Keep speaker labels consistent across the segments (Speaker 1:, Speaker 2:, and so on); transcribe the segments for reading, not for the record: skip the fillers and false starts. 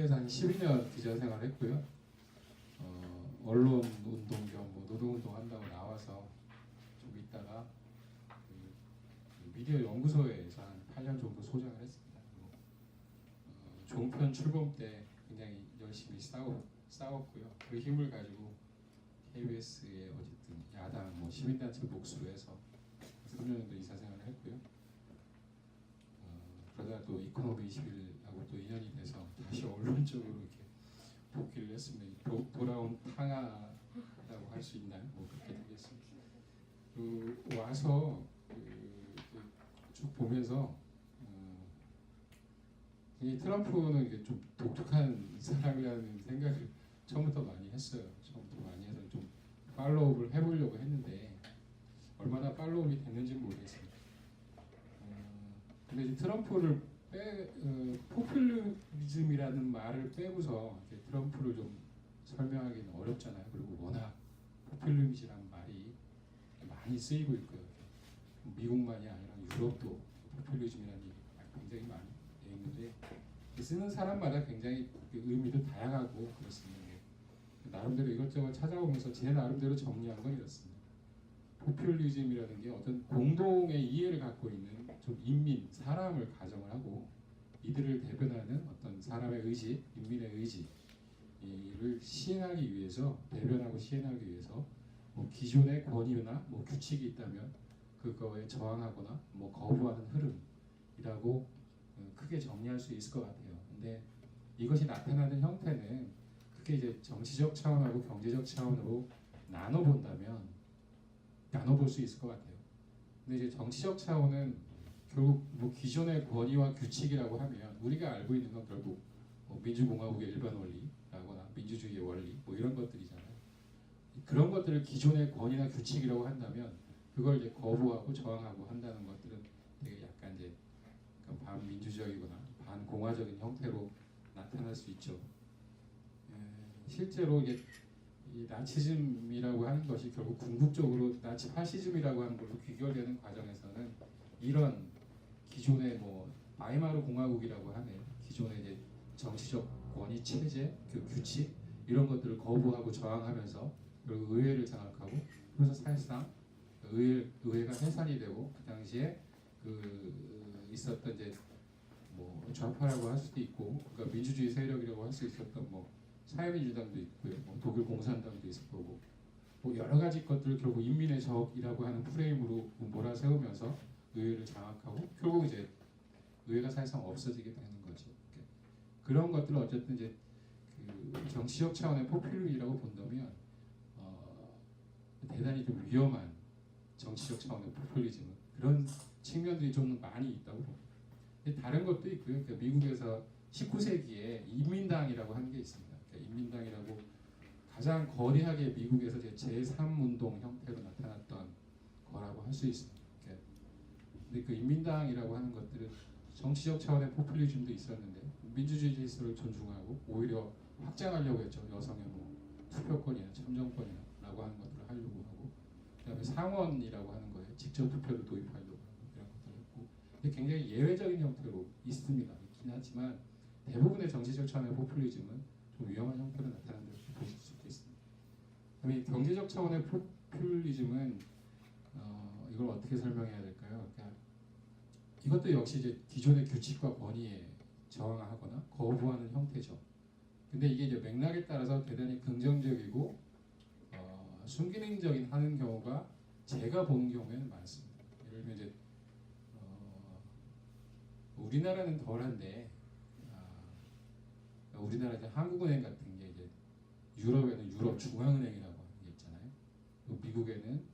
Speaker 1: 한국에서 한 12년 기자 생활했고요. 언론 운동 겸 뭐 노동운동 한다고 나와서 좀 있다가 그 미디어 연구소에서 한 8년 정도 소장을 했습니다. 종편 출범 때 굉장히 열심히 싸웠고요. 그 힘을 가지고 KBS의 어쨌든 야당 뭐 시민단체 목수로 해서 3년 정도 이사생활을 했고요. 그러다가 또 이코노미 21하고 또 인연이 돼서 다시 언론 쪽으로 이렇게 복귀를 했습니다. 돌아온 탕아라고 할 수 있나요? 뭐 그렇게 되겠습니다. 와서 쭉 보면서 이 트럼프는 이게 좀 독특한 사람이라는 생각을 처음부터 많이 했어요. 처음부터 많이 해서 좀 팔로우업을 해보려고 했는데 얼마나 팔로우업이 됐는지는 모르겠습니다. 근데 이제 트럼프를 포퓰리즘이라는 말을 빼고서 트럼프를 좀 설명하기는 어렵잖아요. 그리고 워낙 포퓰리즘이라는 말이 많이 쓰이고 있고요. 미국만이 아니라 유럽도 포퓰리즘이라는 얘기 굉장히 많이 돼 있는데 쓰는 사람마다 굉장히 의미도 다양하고 그렇습니다. 나름대로 이것저것 찾아오면서 제 나름대로 정리한 건 이렇습니다. 포퓰리즘이라는 게 어떤 공동의 이해를 갖고 있는 좀 인민, 사람을 가정을 하고 이들을 대변하는 어떤 사람의 의지, 인민의 의지를 시행하기 위해서 대변하고 시행하기 위해서 뭐 기존의 권위나 뭐 규칙이 있다면 그거에 저항하거나 뭐 거부하는 흐름이라고 크게 정리할 수 있을 것 같아요. 근데 이것이 나타나는 형태는 그게 이제 정치적 차원하고 경제적 차원으로 나눠볼 수 있을 것 같아요. 근데 이제 정치적 차원은 결국 뭐 기존의 권위와 규칙이라고 하면 우리가 알고 있는 건 결국 뭐 민주공화국의 일반 원리라거나 민주주의의 원리 뭐 이런 것들이잖아요. 그런 것들을 기존의 권위나 규칙이라고 한다면 그걸 이제 거부하고 저항하고 한다는 것들은 되게 약간 이제 반민주적이거나 반공화적인 형태로 나타날 수 있죠. 실제로 이게 이 나치즘이라고 하는 것이 결국 궁극적으로 나치 파시즘이라고 하는 걸로 귀결되는 과정에서는 이런 기존의 뭐 바이마르 공화국이라고 하는 기존의 이제 정치적 권위 체제, 그 규칙 이런 것들을 거부하고 저항하면서 그리고 의회를 장악하고 그래서 사실상 의회가 해산이 되고 그 당시에 있었던 이제 뭐 좌파라고 할 수도 있고 그러니까 민주주의 세력이라고 할 수 있었던 뭐 사회민주당도 있고요, 뭐 독일 공산당도 있을 거고, 뭐 여러 가지 것들을 결국 인민의 적이라고 하는 프레임으로 몰아세우면서 의회를 장악하고 결국 이제 의회가 사실상 없어지게 되는 거죠. 그런 것들을 어쨌든 이제 그 정치적 차원의 포퓰리즘이라고 본다면 대단히 좀 위험한 정치적 차원의 포퓰리즘은 그런 측면들이 좀 많이 있다고 봅니다. 다른 것도 있고요. 그러니까 미국에서 19세기에 인민당이라고 하는 게 있습니다. 그러니까 인민당이라고 가장 거대하게 미국에서 제3운동 형태로 나타났던 거라고 할 수 있습니다. 그러니까 근데 그 인민당이라고 하는 것들은 정치적 차원의 포퓰리즘도 있었는데 민주주의 질서를 존중하고 오히려 확장하려고 했죠. 여성의 뭐 투표권이나 참정권이라고 하는 것들을 하려고 하고 그다음에 상원이라고 하는 거에 직접 투표를 도입하려고 하고 이런 것들을 했고 굉장히 예외적인 형태로 있습니다. 있긴 하지만 대부분의 정치적 차원의 포퓰리즘은 좀 위험한 형태로 나타난다고 보실 수 있겠습니다. 그다음에 경제적 차원의 포퓰리즘은 이걸 어떻게 설명해야 될까요? 그러니까 이것도 역시 이제 기존의 규칙과 권위에 저항하거나 거부하는 형태죠. 근데 이게 이제 맥락에 따라서 대단히 긍정적이고 순기능적인 하는 경우가 제가 본 경우에는 많습니다. 예를 들면 이제 우리나라는 덜한데 우리나라 이제 한국은행 같은 게 이제 유럽에는 유럽 중앙은행이라고 하는 게 있잖아요. 미국에는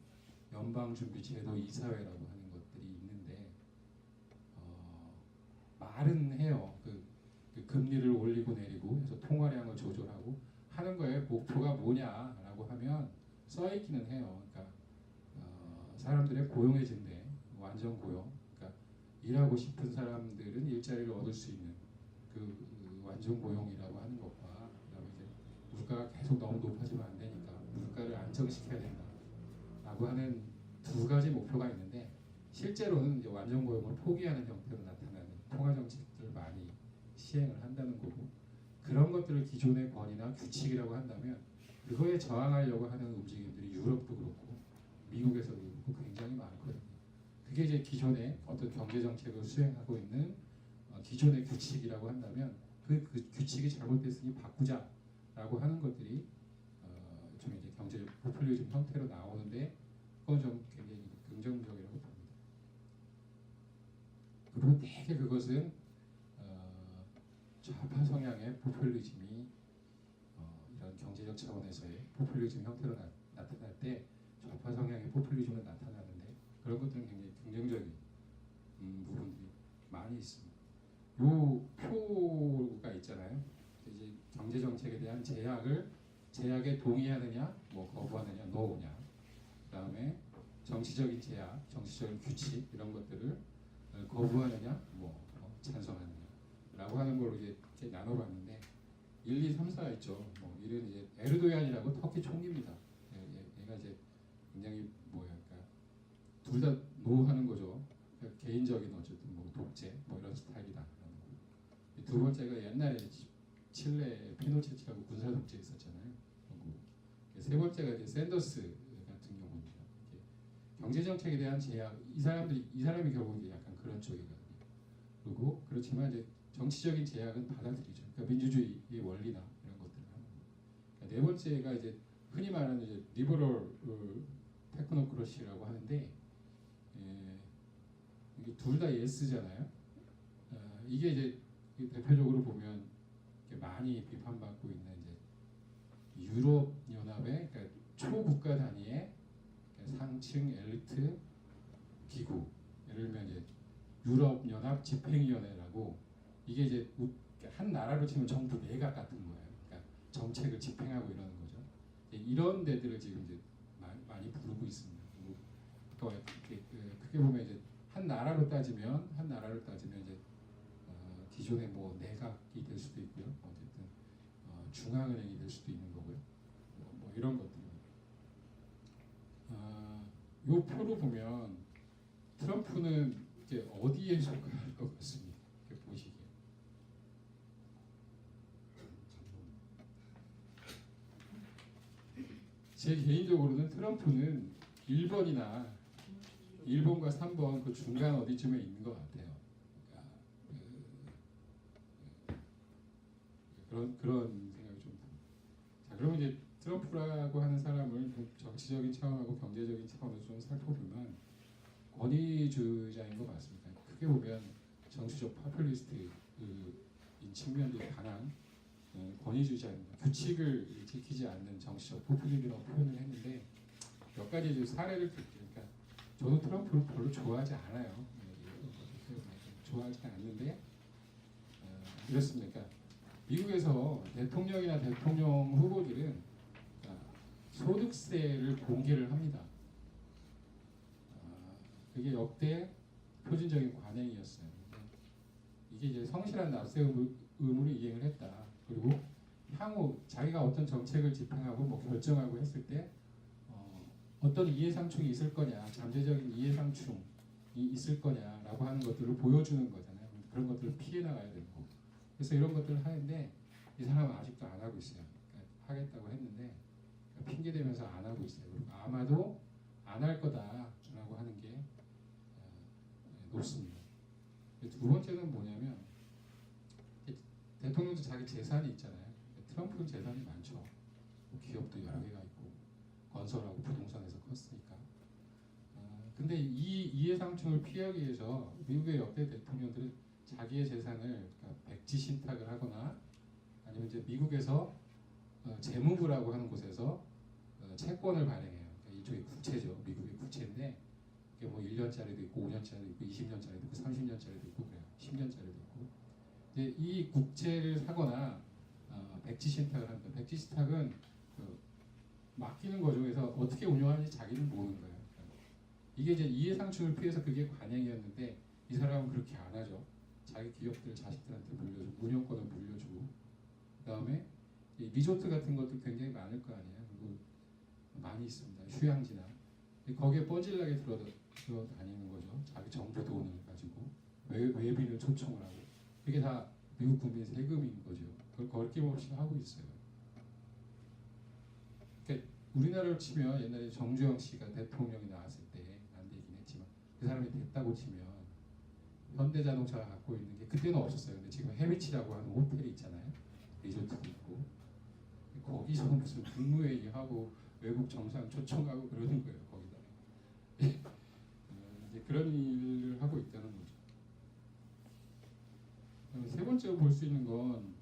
Speaker 1: 연방준비제도 이사회라고 하는 것들이 있는데 말은 해요. 그 금리를 올리고 내리고 해서 통화량을 조절하고 하는 거에 목표가 뭐냐라고 하면 써 있기는 해요. 그러니까 사람들의 고용의 증대, 완전 고용. 그러니까 일하고 싶은 사람들은 일자리를 얻을 수 있는 그 완전 고용이라고 하는 것과 그다음에 이제 물가가 계속 너무 높아지면 안 되니까 물가를 안정시켜야 된다라고 하는 두 가지 목표가 있는데 실제로는 이제 완전 고용을 포기하는 형태로 나타나는 통화 정책들을 많이 시행을 한다는 거고 그런 것들을 기존의 권위나 규칙이라고 한다면 그거에 저항하려고 하는 움직임들이 유럽도 그렇고 미국에서도 그렇고 굉장히 많거든요. 그게 이제 기존의 어떤 경제 정책을 수행하고 있는 기존의 규칙이라고 한다면 그 규칙이 잘못됐으니 바꾸자라고 하는 것들이 좀 이제 경제 포퓰리즘 형태로 나오는데 그건 좀 굉장히 긍정적이라고 봅니다. 그리고 대개 그것은 좌파 성향의 포퓰리즘이 이런 경제적 차원에서의 포퓰리즘 형태로 나타날 때 좌파 성향의 포퓰리즘은 나타나는데 그런 것들은 굉장히 긍정적인 부분들이 많이 있습니다. 요 표가 있잖아요. 이제 경제 정책에 대한 제약에 동의하느냐, 뭐 거부하느냐, 노냐. 그다음에 정치적인 제약, 정치적인 규칙 이런 것들을 거부하느냐, 찬성하느냐라고 하는 걸로 이제 나눠봤는데 1, 2, 3, 4 있죠. 뭐 이런 이제 에르도얀이라고 터키 총리입니다. 얘가 이제 굉장히 둘 다 노하는 거죠. 그러니까 개인적인 어쨌든 뭐 독재 뭐 이런 스타일이다. 두 번째가 옛날에 칠레 피노체치라고 군사 독재 있었잖아요. 세 번째가 이제 샌더스 같은 경우입니다. 경제 정책에 대한 제약 이 사람이 결국 이제 약간 그런 쪽이거든요. 그리고 그렇지만 이제 정치적인 제약은 받아들이죠. 그러니까 민주주의의 원리나 이런 것들을 하는 거예요. 그러니까 네 번째가 이제 흔히 말하는 이제 리버럴 테크노크러시라고 하는데 이게 둘 다 예스잖아요. 이게 이제 대표적으로 보면 많이 비판받고 있는 이제 유럽 연합의 그러니까 초국가 단위의 상층 엘리트 기구, 예를 들면 이제 유럽 연합 집행위원회라고 이게 이제 한 나라로 치면 정부 내각 같은 거예요. 그러니까 정책을 집행하고 이러는 거죠. 이런 데들을 지금 이제 많이 부르고 있습니다. 그러니까 크게 보면 이제 한 나라로 따지면 이제 기존의 뭐 내각이 될 수도 있고요. 어쨌든 중앙은행이 될 수도 있는 거고요. 뭐 이런 것들입니다. 요 표로 보면 트럼프는 이제 어디에 속할 것 같습니다. 이렇게 보시기에. 제 개인적으로는 트럼프는 1번과 3번 그 중간 어디쯤에 있는 것 같아요. 그런 생각이 좀 듭니다. 자, 그러면 이제 트럼프라고 하는 사람을 정치적인 차원하고 경제적인 차원에서 좀 살펴보면 권위주의자인 것 같습니다. 크게 보면 정치적 파퓰리스트인 측면들이 강한 권위주의자입니다. 규칙을 지키지 않는 정치적 포퓰리즘이라고 표현을 했는데 몇 가지 사례를 드릴게요. 그러니까 저도 트럼프를 별로 좋아하지 않아요. 좋아하지 않는데 이렇습니다. 그러니까 미국에서 대통령이나 대통령 후보들은 소득세를 공개를 합니다. 그게 역대 표준적인 관행이었어요. 이게 이제 성실한 납세 의무를 이행을 했다. 그리고 향후 자기가 어떤 정책을 집행하고 뭐 결정하고 했을 때 어떤 이해상충이 있을 거냐, 잠재적인 이해상충이 있을 거냐라고 하는 것들을 보여주는 거잖아요. 그런 것들을 피해 나가야 되고. 그래서 이런 것들을 하는데 이 사람은 아직도 안 하고 있어요. 그러니까 하겠다고 했는데 핑계 대면서 안 하고 있어요. 그리고 아마도 안 할 거다라고 하는 게 높습니다. 두 번째는 뭐냐면 대통령도 자기 재산이 있잖아요. 트럼프는 재산이 많죠. 기업도 여러 개가 있고 건설하고 부동산에서 컸으니까. 근데 이 이해상충을 피하기 위해서 미국의 역대 대통령들은 자기의 재산을 그러니까 백지 신탁을 하거나 아니면 이제 미국에서 재무부라고 하는 곳에서 채권을 발행해요. 그러니까 이쪽이 국채죠. 미국의 국채인데 이게 뭐 1년짜리도 있고 5년짜리도 있고 20년짜리도 있고 30년짜리도 있고 그래요. 10년짜리도 있고. 근데 이 국채를 사거나 백지 신탁을 합니다. 백지 신탁은 맡기는 거죠. 그래서 어떻게 운영하는지 자기는 모르는 거예요. 이게 이제 이해상충을 피해서 그게 관행이었는데 이 사람은 그렇게 안 하죠. 자기 기업들 자식들한테 물려주고 운영권을 물려주고 그다음에 리조트 같은 것도 굉장히 많을 거 아니에요. 그리고 많이 있습니다. 휴양지나 거기에 뻔질나게 들어다니는 거죠. 자기 정부 돈을 가지고 외빈을 초청을 하고 이게 다 미국 국민 세금인 거죠. 그걸 거침없이 하고 있어요. 그러니까 우리나라로 치면 옛날에 정주영 씨가 대통령이 나왔을 때 안 되긴 했지만 그 사람이 됐다고 치면 현대자동차가 갖고 있는 게 그때는 없었어요. 근데 지금 해비치라고 하는 호텔이 있잖아요. 리조트도 있고 거기서 무슨 국무회의하고 외국 정상 초청하고 그러는 거예요. 거기다 이제 그런 일을 하고 있다는 거죠. 세 번째로 볼 수 있는 건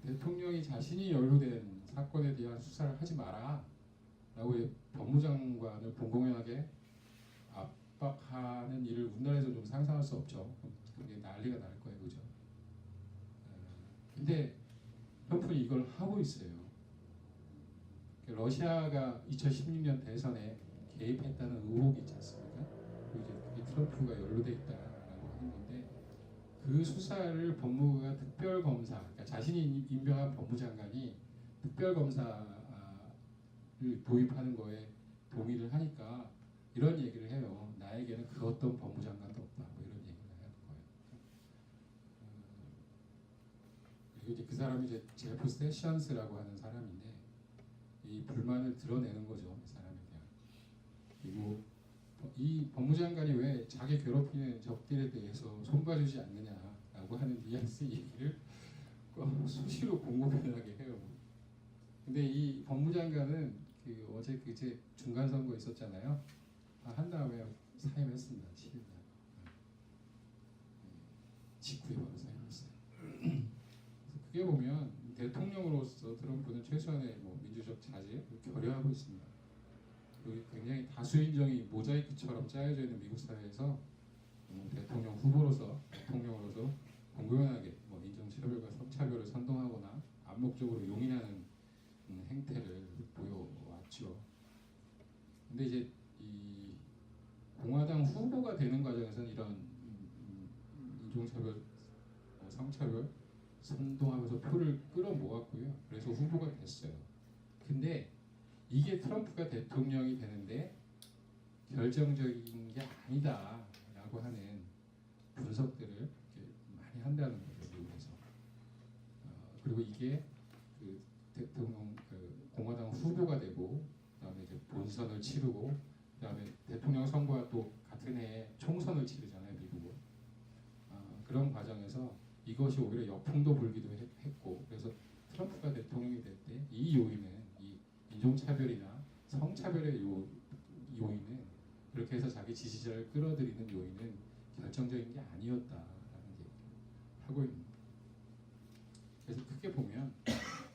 Speaker 1: 대통령이 자신이 연루된 사건에 대한 수사를 하지 마라 라고 법무장관을 공공연하게 압박하는 일을 우리나라에서 좀 상상할 수 없죠. 그게 난리가 날 거예요. 그죠? 근데 트럼프는 이걸 하고 있어요. 러시아가 2016년 대선에 개입했다는 의혹이 있지 않습니까? 이제 트럼프가 연루돼 있다라고 하는 건데 그 수사를 법무부가 특별검사, 그러니까 자신이 임명한 법무장관이 특별검사를 도입하는 거에 동의를 하니까 이런 얘기를 해요. 나에게는 그 어떤 법무장관도 없다. 뭐 이런 얘기를 하는 거예요. 그리고 이제 그 사람이 이제 제프 세션스라고 하는 사람인데 이 불만을 드러내는 거죠. 그 사람에 대한. 그리고 이 법무장관이 왜 자기 괴롭히는 적들에 대해서 손봐주지 않느냐라고 하는 뉘앙스 얘기를 수시로 공공연하게 해요. 근데 이 법무장관은 그 어제 그제 중간 선거 있었잖아요. 한 다음에 사임했습니다. 7일 날. 직후에 바로 사임했어요. 그게 보면 대통령으로서 트럼프는 최소한의 뭐 민주적 자질 결여하고 있습니다. 그리고 굉장히 다수인정이 모자이크처럼 짜여져 있는 미국 사회에서 대통령 후보로서 대통령으로서 공공연하게 뭐 인종차별과 성차별을 선동하거나 암묵적으로 용인하는 행태를 보여왔죠. 근데 이제 이 공화당 후보가 되는 과정에서는 이런 인종차별, 성차별 선동하면서 표를 끌어모았고요. 그래서 후보가 됐어요. 근데 이게 트럼프가 대통령이 되는데 결정적인 게 아니다라고 하는 분석들을 많이 한다는 거죠, 미국에서. 그리고 이게 그 대통령 공화당 후보가 되고 그다음에 이제 본선을 치르고 그다음에 대통령 선거와 또 같은 해에 총선을 치르잖아요, 미국은. 그런 과정에서 이것이 오히려 역풍도 불기도 했고 그래서 트럼프가 대통령이 될 때 이 요인은 이 인종차별이나 성차별의 요인은 그렇게 해서 자기 지지자를 끌어들이는 요인은 결정적인 게 아니었다라는 얘기를 하고 있는 거예요. 그래서 크게 보면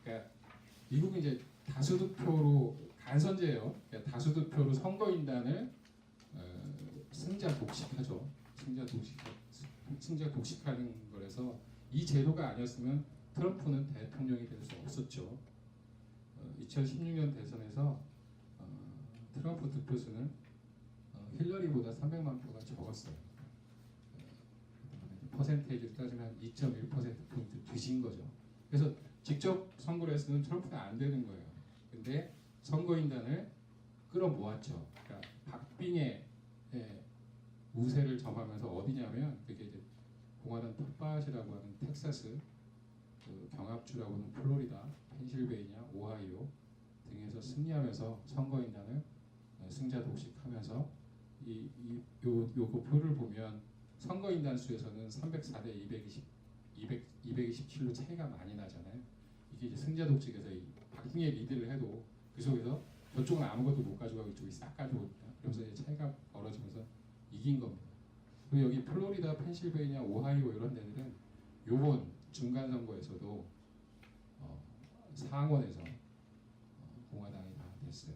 Speaker 1: 그러니까 미국은 이제 다수득표로 간선제예요. 그러니까 다수득표로 선거인단을 승자 독식하죠. 승자 독식하는 거라서 이 제도가 아니었으면 트럼프는 대통령이 될 수 없었죠. 2016년 대선에서 트럼프 득표수는 힐러리보다 300만 표가 적었어요. 퍼센테이지로 따지면 2.1%포인트 뒤진 거죠. 그래서 직접 선거를 했으면 트럼프가 안 되는 거예요. 근데 선거인단을 끌어모았죠. 그러니까 박빙의 우세를 점하면서 어디냐면 그게 이제 공화당 텃밭이라고 하는 텍사스, 그 경합주라고 하는 플로리다, 펜실베이니아, 오하이오 등에서 승리하면서 선거인단을 승자 독식하면서 요 표를 보면 선거인단 수에서는 304대 227로 차이가 많이 나잖아요. 이게 이제 승자 독식에서 이 박빙의 리드를 해도 그 속에서 저쪽은 아무것도 못 가져가고 이쪽이 싹 가져오니까 그래서 이제 차이가 벌어지면서 이긴 겁니다. 그리고 여기 플로리다, 펜실베이니아, 오하이오 이런 데들은 요번 중간 선거에서도 상원에서 공화당이 다 됐어요.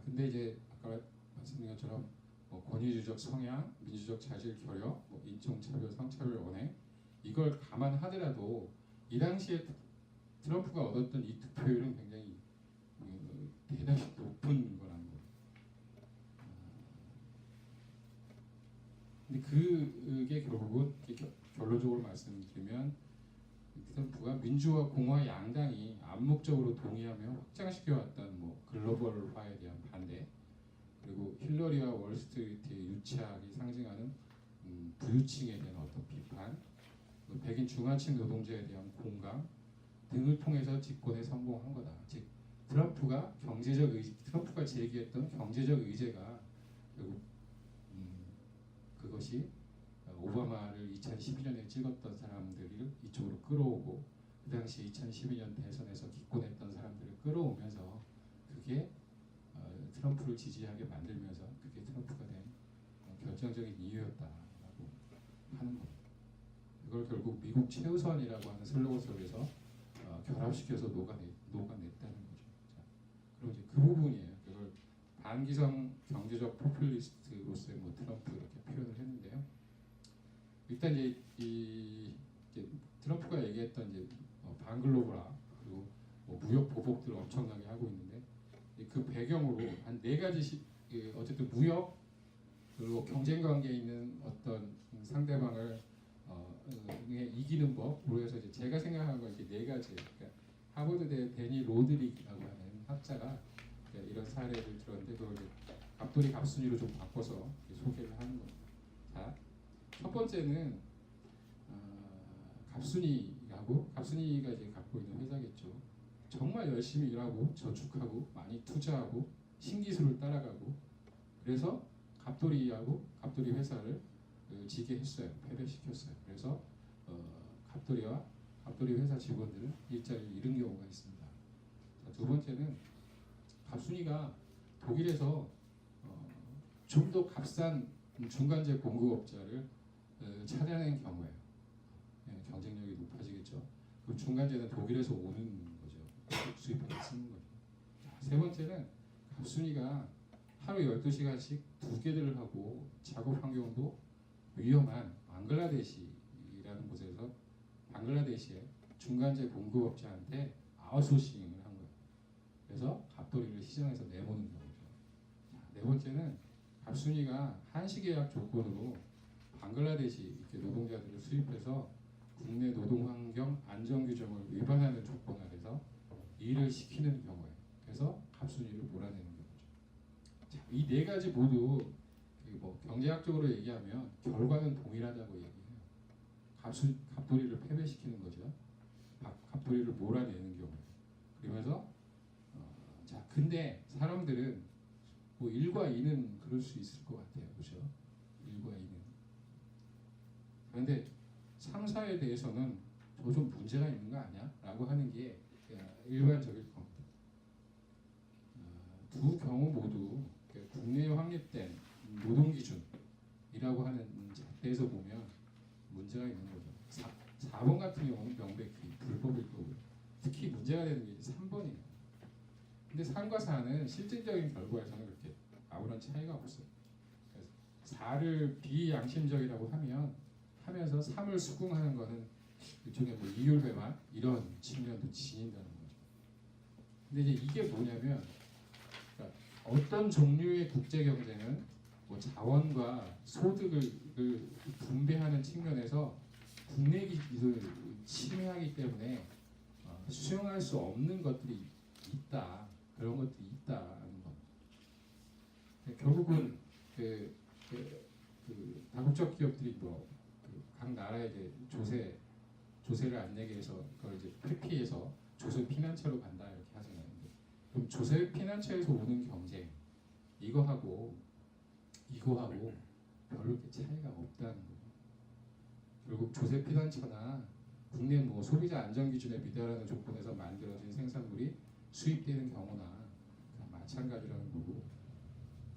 Speaker 1: 근데 이제 아까 말씀드린 것처럼 권위주의적 성향, 민주적 자질 결여, 인종차별, 성차별 원행 이걸 감안하더라도 이 당시에 트럼프가 얻었던 이 득표율은 굉장히 대단히 높은 거라는 거예요. 근데 그게 결국은 결론적으로 말씀드리면 트럼프가 민주와 공화 양당이 암묵적으로 동의하며 확장시켜왔던 글로벌화에 대한 반대 그리고 힐러리와 월스트리트의 유착이 상징하는 부유층에 대한 어떤 비판 그 백인 중하층 노동자에 대한 공감 등을 통해서 집권에 성공한 거다. 즉 트럼프가 제기했던 경제적 의제가 결국 그것이 오바마를 2012년에 찍었던 사람들을 이쪽으로 끌어오고 그 당시 2012년 대선에서 기권했던 사람들을 끌어오면서 그게 트럼프를 지지하게 만들면서 그게 트럼프가 된 결정적인 이유였다라고 하는 겁니다. 이걸 결국 미국 최우선이라고 하는 슬로건 속에서 결합시켜서 녹아냈다는 거죠. 자, 그럼 이제 그 부분이에요. 그걸 반기성 경제적 포퓰리스트로서의 뭐 트럼프 이렇게 표현을 했는데요. 일단 이제 트럼프가 얘기했던 이제 반글로벌화 그리고 뭐 무역 보복들을 엄청나게 하고 있는데 그 배경으로 한 네 가지 어쨌든 무역 그리고 경쟁 관계에 있는 어떤 상대방을 이기는 법으로 해서 이제 제가 생각한 건 이렇게 네 가지. 그러니까 하버드대 데니 로드릭이라고 하는 학자가 이런 사례를 들었는데 그걸 이제 갑돌이 갑순이로 좀 바꿔서 소개를 하는 겁니다. 자, 첫 번째는 갑순이가 이제 갖고 있는 회사겠죠. 정말 열심히 일하고 저축하고 많이 투자하고 신기술을 따라가고 그래서 갑돌이 회사를 지게 했어요. 패배시켰어요. 그래서 갑돌이 회사 직원들은 일자리를 잃은 경우가 있습니다. 자, 두 번째는 갑순이가 독일에서 좀 더 값싼 중간재 공급업자를 찾아낸 경우예요. 경쟁력이 높아지겠죠. 그럼 중간재는 독일에서 오는 거죠. 수입해서 쓰는 거죠. 자, 세 번째는 갑순이가 하루 12시간씩 두 개들을 하고 작업 환경도 위험한 방글라데시라는 곳에서 방글라데시의 중간재 공급업자한테 아웃소싱을 한 거예요. 그래서 갑돌이를 시장에서 내보는 경우죠. 자, 네 번째는 갑순이가 한시계약 조건으로 방글라데시 이렇게 노동자들을 수입해서 국내 노동환경 안전규정을 위반하는 조건 아래서 일을 시키는 경우에 그래서 갑순이를 몰아내는 경우죠. 이 네 가지 모두 뭐 경제학적으로 얘기하면 결과는 동일하다고 얘기해요. 갑돌이를 패배시키는 거죠. 갑돌이를 몰아내는 경우에. 그러면서 자 근데 사람들은 뭐 1과 2는 그럴 수 있을 것 같아요. 그렇죠? 1과 2는. 그런데 3, 4에 대해서는 저 좀 문제가 있는 거 아니야? 라고 하는 게 일반적일 겁니다. 두 경우 모두 국내에 확립된 노동기준이라고 하는 잣대에서 보면 문제가 있는 거죠. 4번 같은 경우는 명백히 불법일 거고요. 특히 문제가 되는 게 3번이에요. 근데 3과 4는 실질적인 결과에서는 그렇게 아무런 차이가 없어요. 그래서 4를 비양심적이라고 하면서 3을 수긍하는 거는 일종의 뭐 이율배반 이런 측면도 지닌다는 거죠. 근데 이제 이게 뭐냐면 그러니까 어떤 종류의 국제 경제는 뭐 자원과 소득을 분배하는 측면에서 국내 기술을 침해하기 때문에 수용할 수 없는 것들이 있다. 그런 것들이 있다는 것. 결국은 다국적 기업들이 각 나라에 이제 조세를 안 내게 해서 그걸 이제 회피해서 조세 피난처로 간다 이렇게 하잖아요. 그럼 조세 피난처에서 오는 경쟁 이거하고 별로 이렇게 차이가 없다는 거예요. 결국 조세 피난처나 국내 뭐 소비자 안전 기준에 미달하는 조건에서 만들어진 생산물이 수입되는 경우나 마찬가지라는 거고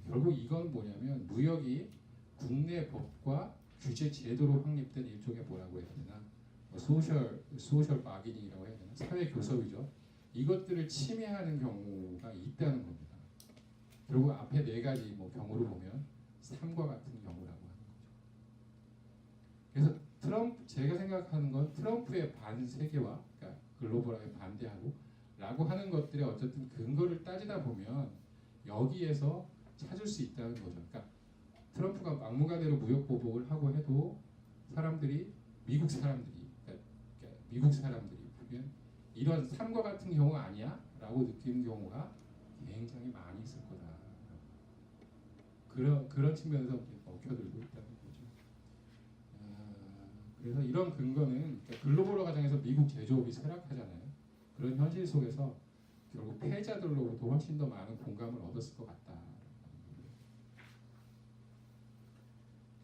Speaker 1: 결국 이건 뭐냐면 무역이 국내 법과 규제 제도로 확립된 일종의 뭐라고 해야 되나 소셜 바기닝이라고 해야 되나 사회 교섭이죠. 이것들을 침해하는 경우가 있다는 겁니다. 결국 앞에 네 가지 뭐 경우를 보면 3과 같은 경우라고 하는 거죠. 그래서 제가 생각하는 건 트럼프의 반세계화, 그러니까 글로벌화에 반대하고 라고 하는 것들의 어쨌든 근거를 따지다 보면 여기에서 찾을 수 있다는 거죠. 그러니까 트럼프가 막무가내로 무역 보복을 하고 해도 미국 사람들이 보면 이런 3과 같은 경우가 아니야? 라고 느끼는 경우가 굉장히 많이 있을 거다. 그런 측면에서 먹혀들고 있다는 거죠. 그래서 이런 근거는 그러니까 글로벌화 과정에서 미국 제조업이 쇠락하잖아요. 그런 현실 속에서 결국 패자들로부터 훨씬 더 많은 공감을 얻었을 것 같다.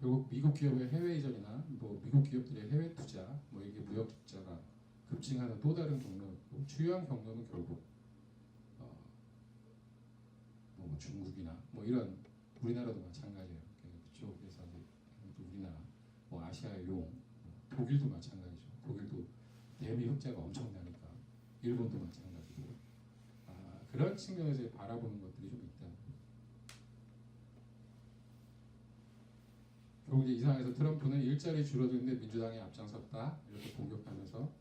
Speaker 1: 결국 미국 기업의 해외 이전이나 뭐 미국 기업들의 해외 투자, 뭐 이게 무역 적자가 급증하는 또 다른 경로였고 주요한 경로는 결국 뭐 중국이나 뭐 이런 우리나라도 마찬가지예요. 그쪽에서 우리나라, 뭐 아시아의 용, 독일도 마찬가지죠. 독일도 대미 흑자가 엄청나니까 일본도 마찬가지고 그런 측면에서 바라보는 것들이 좀 있다. 결국 이제 이 상황에서 트럼프는 일자리 줄어드는데 민주당이 앞장섰다 이렇게 공격하면서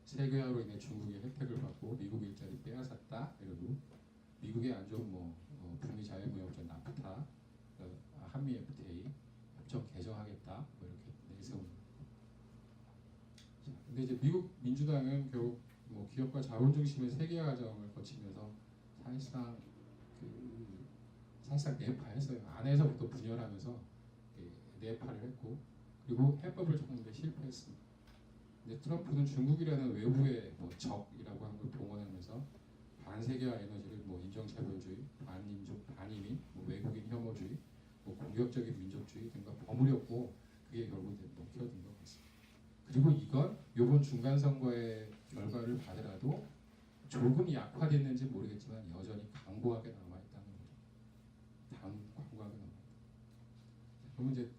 Speaker 1: 세계화로 인해 중국의 혜택을 받고 미국 일자리 빼앗았다 이러고 미국의 안 좋은 북미 자유무역전 나프타, 한미 FTA 협정 개정하겠다 뭐 이렇게 내세웁니다. 근데 이제 미국 민주당은 결국 뭐 기업과 자본 중심의 세계화 과정을 거치면서 사실상 내파했어요. 안에서부터 분열하면서 내파를 했고 그리고 해법을 찾는데 실패했습니다. 근데 트럼프는 중국이라는 외부의 적이라고 하는 걸 동원하면서 반세계화 에너지를 인종차별주의, 반민족, 반이민, 외국인 혐오주의, 공격적인 민족주의 등과 버무렸고 그게 결국 먹혀든 것 같습니다. 그리고 이번 중간 선거의 결과를 봐더라도 조금 약화됐는지 모르겠지만 여전히 강고하게 남아있다는 거죠. 강고하게 남아있다. 그러면 이제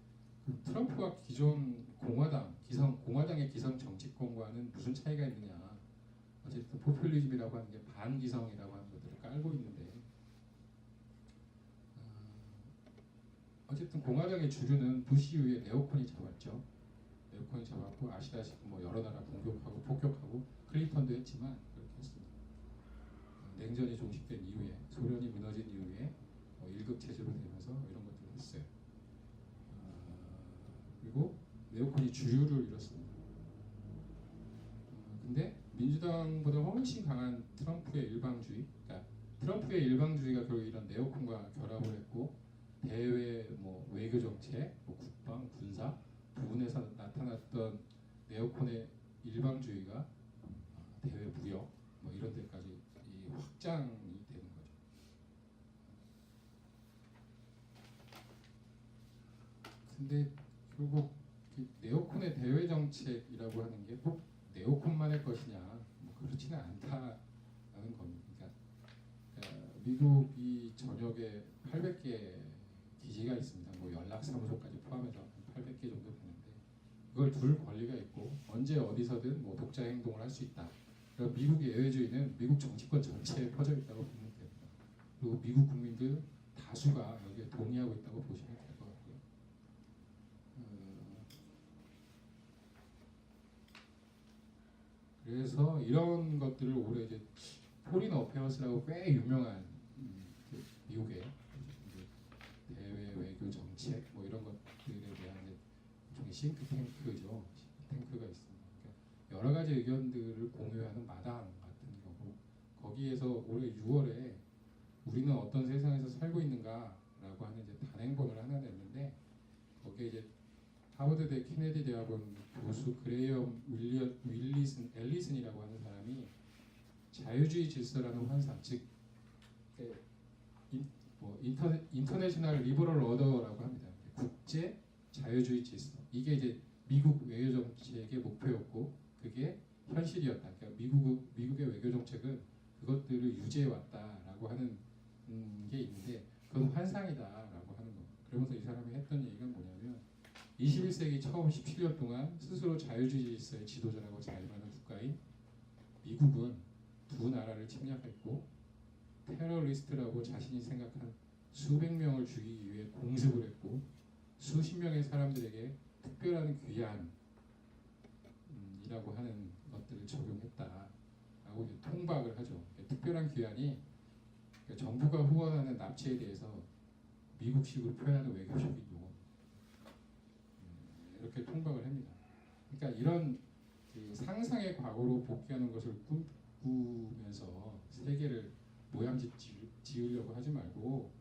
Speaker 1: 트럼프와 기존 공화당의 기성 정치권과는 무슨 차이가 있느냐? 어쨌든 포퓰리즘이라고 하는 게 반기성이라고 하는 것들을 깔고 있는데 어쨌든 공화당의 주류는 부시 이후에 네오콘이 잡았죠. 네오콘이 잡았고 아시다시피 여러 나라 공격하고 폭격하고 클린턴도 했지만 그렇게 했습니다. 냉전이 종식된 이후에 소련이 무너진 이후에 일극 체제로 되면서 이런 것들을 했어요. 그리고 네오콘이 주류를 잃었습니다. 근데 민주당보다 훨씬 강한 트럼프의 일방주의, 그러니까 트럼프의 일방주의가 결국 이런 네오콘과 결합을 했고 대외 외교 정책, 국방, 군사 부분에서 나타났던 네오콘의 일방주의가 대외 무역 이런 데까지 확장이 되는 거죠. 근데 결국 네오콘의 대외 정책이라고 하는 게 꼭 네오콘만의 것이냐 그렇지는 않다라는 겁니다. 그러니까 미국이 전역에 800개 기지가 있습니다. 연락사무소까지 포함해서 800개 정도 되는데 그걸 둘 권리가 있고 언제 어디서든 독자 행동을 할 수 있다. 그리고 미국의 예외주의는 미국 정치권 전체에 퍼져 있다고 보면 됩니다. 그리고 미국 국민들 다수가 여기에 동의하고 있다고 보시면 될 것 같고요. 그래서 이런 것들을 올해 이제 포린 어페어스라고 꽤 유명한 미국의 대외 외교 정책 이런 것들에 대한 일종의 싱크탱크죠. 싱크탱크가 있습니다. 그러니까 여러 가지 의견들을 공유하는 마당 같은 거고 거기에서 올해 6월에 우리는 어떤 세상에서 살고 있는가라고 하는 이제 단행본을 하나 냈는데 거기에 이제 하버드대 케네디 대학원 교수 그레이엄 앨리슨이라고 하는 사람이 자유주의 질서라는 환상, 즉 인터내셔널 리버럴 어더라고 합니다. 국제 자유주의 질서. 이게 이제 미국 외교 정책의 목표였고 그게 현실이었다. 그러니까 미국의 외교 정책은 그것들을 유지해 왔다라고 하는 게 있는데 그건 환상이다라고 하는 겁니다. 그러면서 이 사람이 했던 얘기가 뭐냐면 21세기 처음 17년 동안 스스로 자유주의 질서의 지도자라고 자임하는 국가인 미국은 두 나라를 침략했고 테러리스트라고 자신이 생각한 수백 명을 죽이기 위해 공습을 했고 수십 명의 사람들에게 특별한 귀환이라고 하는 것들을 적용했다라고 이제 통박을 하죠. 특별한 귀환이 정부가 후원하는 납치에 대해서 미국식으로 표현하는 외교적인 용어 이렇게 통박을 합니다. 그러니까 이런 상상의 과거로 복귀하는 것을 꿈꾸면서 세계를 모양집 지으려고 하지 말고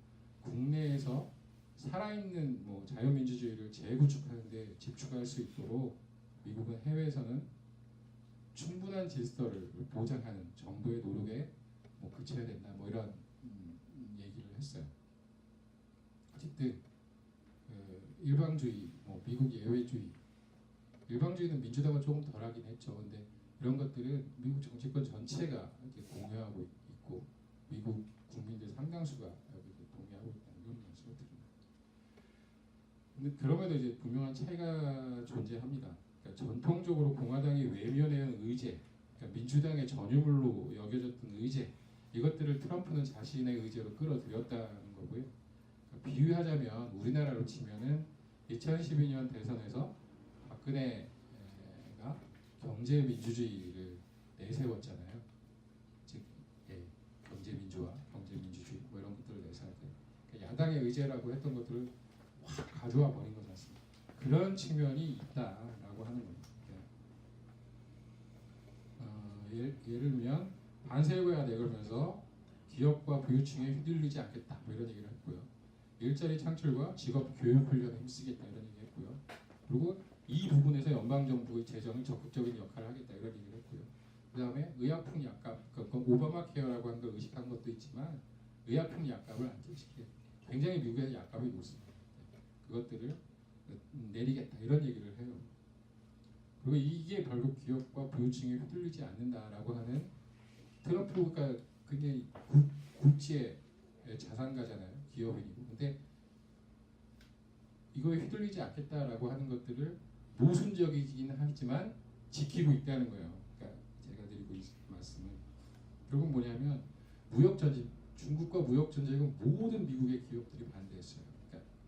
Speaker 1: 국내에서 살아있는 자유민주주의를 재구축하는 데 집중할 수 있도록 미국은 해외에서는 충분한 질서를 보장하는 정도의 노력에 뭐 그쳐야 된다. 뭐 이런 얘기를 했어요. 어쨌든 일방주의, 뭐 미국 예외주의, 일방주의는 민주당은 조금 덜하긴 했죠. 근데 이런 것들은 미국 정치권 전체가 이렇게 공유하고 있고 미국 국민들 상당수가 여기 동의하고 있다는 이런 말씀을 드립니다. 근데 그럼에도 이제 분명한 차이가 존재합니다. 그러니까 전통적으로 공화당이 외면해온 의제, 그러니까 민주당의 전유물로 여겨졌던 의제, 이것들을 트럼프는 자신의 의제로 끌어들였다는 거고요. 그러니까 비유하자면 우리나라로 치면은 2012년 대선에서 박근혜가 경제 민주주의를 내세웠잖아요. 즉, 경제 민주화, 경제 민주주의 뭐 이런 것들을 내세웠을 때 그러니까 야당의 의제라고 했던 것들을 확 가져와 버린 것 같습니다. 그런 측면이 있다라고 하는 겁니다. 예를 들면 반세회가 내걸면서 기업과 부유층에 휘둘리지 않겠다 뭐 이런 얘기를 했고요. 일자리 창출과 직업 교육 훈련에 힘쓰겠다 이런 얘기 했고요. 그리고 이 부분에서 연방 정부의 재정을 적극적인 역할을 하겠다 이런 얘기를 했고요. 그다음에 의약품 약값, 그러니까 오바마 케어라고 하는 걸 의식한 것도 있지만 의약품 약값을 안정시키겠다. 굉장히 미국에서 약값이 높습니다. 그것들을 내리겠다 이런 얘기를 해요. 그리고 이게 결국 기업과 부유층에 휘둘리지 않는다라고 하는 트럼프가 굉장히 국지의 자산가잖아요. 기업인이고. 근데 이거에 휘둘리지 않겠다라고 하는 것들을 모순적이긴 하지만 지키고 있다는 거예요. 그러니까 제가 드리고 있는 말씀은 결국 뭐냐면 무역 전쟁, 중국과 무역 전쟁은 모든 미국의 기업들이 반대했어요.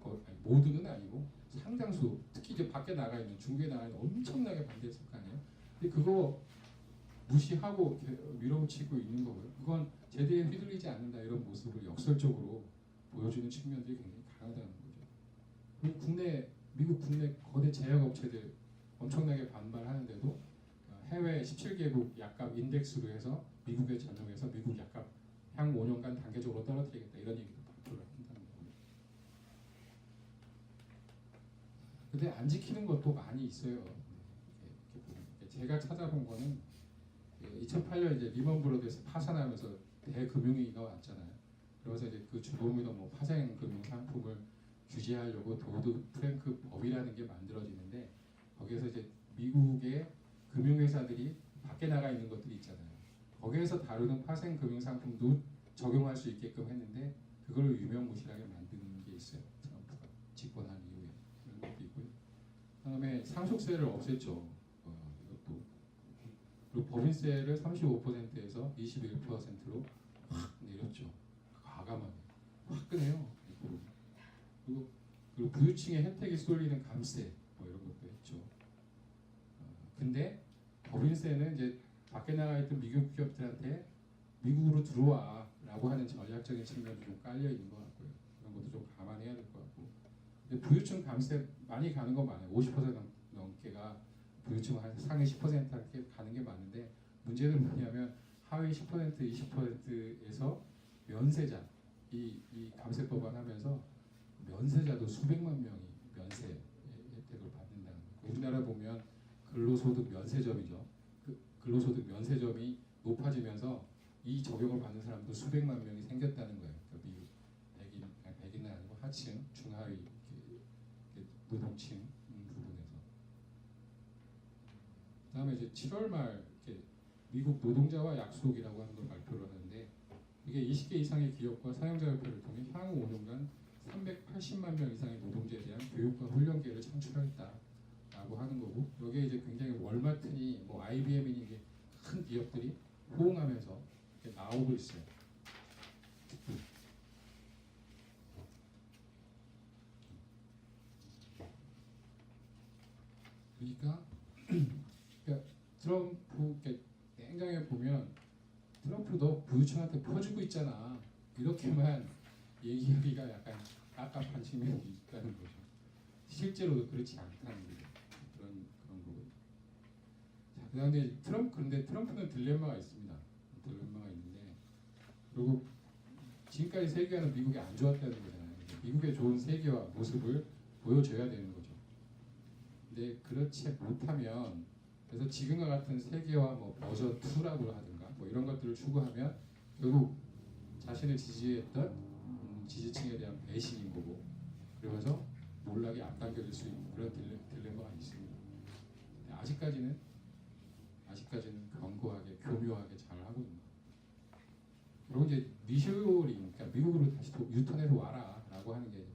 Speaker 1: 그러니까 모두는 아니고 상당수, 특히 이제 밖에 나가 있는 중국에 나가 있는 엄청나게 반대했을 거 아니에요. 근데 그거 무시하고 밀어붙이고 있는 거고요. 그건 제대로 휘둘리지 않는다 이런 모습을 역설적으로 보여주는 측면들이 굉장히 강하다는 거죠. 그리고 미국 국내 거대 제약업체들 엄청나게 반발하는데도 해외 17개국 약값 인덱스로 해서 미국에 전용해서 미국 약값 향후 5년간 단계적으로 떨어뜨리겠다 이런 얘기도 발표를 한다는 거고요. 근데 안 지키는 것도 많이 있어요. 이렇게 보면. 제가 찾아본 거는 2008년 이제 리먼 브러더스 파산하면서 대금융위기가 왔잖아요. 그래서 이제 그 주범이던 뭐 파생 금융 상품을 규제하려고 도드 프랭크 법이라는 게 만들어지는데 거기에서 이제 미국의 금융회사들이 밖에 나가 있는 것들이 있잖아요. 거기에서 다루는 파생 금융 상품도 적용할 수 있게끔 했는데 그걸 유명무실하게 만드는 게 있어요. 트럼프가 집권한 이후에 그런 것도 있고요. 그다음에 상속세를 없앴죠. 이것도. 그리고 법인세를 35%에서 21%로 확 내렸죠. 과감하게. 화끈해요. 그리고 부유층의 혜택이 쏠리는 감세 뭐 이런 것도 했죠. 근데 법인세는 이제 밖에 나가 있던 미국 기업들한테 미국으로 들어와라고 하는 전략적인 측면도 좀 깔려 있는 것 같고요. 그런 것도 좀 감안해야 될 것 같고. 근데 부유층 감세 많이 가는 거 많아요. 50% 넘게가 부유층 한 상위 10%한테 가는 게 맞는데 문제는 뭐냐면 하위 10% 20%에서 면세자 이 감세법안 하면서 면세자도 수백만 명이 면세 혜택을 받는다는 거예요. 우리나라 보면 근로소득 면세점이죠. 그 근로소득 면세점이 높아지면서 이 적용을 받는 사람도 수백만 명이 생겼다는 거예요. 그러니까 미국 백인은 아니고 하층, 중하위 노동층 부분에서. 그다음에 이제 7월 말 미국 노동자와 약속이라고 하는 걸 발표를 하는데 이게 20개 이상의 기업과 사용자협회를 통해 향후 5년간 380만 명 이상의 노동자에 대한 교육과 훈련 기회를 창출하겠다라고 하는 거고 여기에 이제 굉장히 월마트니 뭐 IBM이니 이게 큰 기업들이 호응하면서 이렇게 나오고 있어요. 그러니까 트럼프 굉장히 보면 트럼프 너 부유층한테 퍼주고 있잖아 이렇게만 얘기하기가 약간 깝깝한 측면이 있다는 거죠. 실제로도 그렇지 않다는 거죠. 그런 거고요. 자, 그다음에 근데 트럼프는 딜레마가 있습니다. 딜레마가 있는데 그리고 지금까지 세계화는 미국이 안 좋았다는 거잖아요. 미국의 좋은 세계화 모습을 보여줘야 되는 거죠. 근데 그렇지 못하면 그래서 지금과 같은 세계화 뭐 버전 2라고 하든가 뭐 이런 것들을 추구하면 결국 자신을 지지했던 지지층에 대한 배신인 거고 그러면서 몰락이 앞당겨질 수 있는 그런 딜레마가 있습니다. 아직까지는 견고하게 교묘하게 잘 하고 있는 거예요. 그리고 이제 리쇼링, 그러니까 미국으로 다시 유턴해서 와라라고 하는 게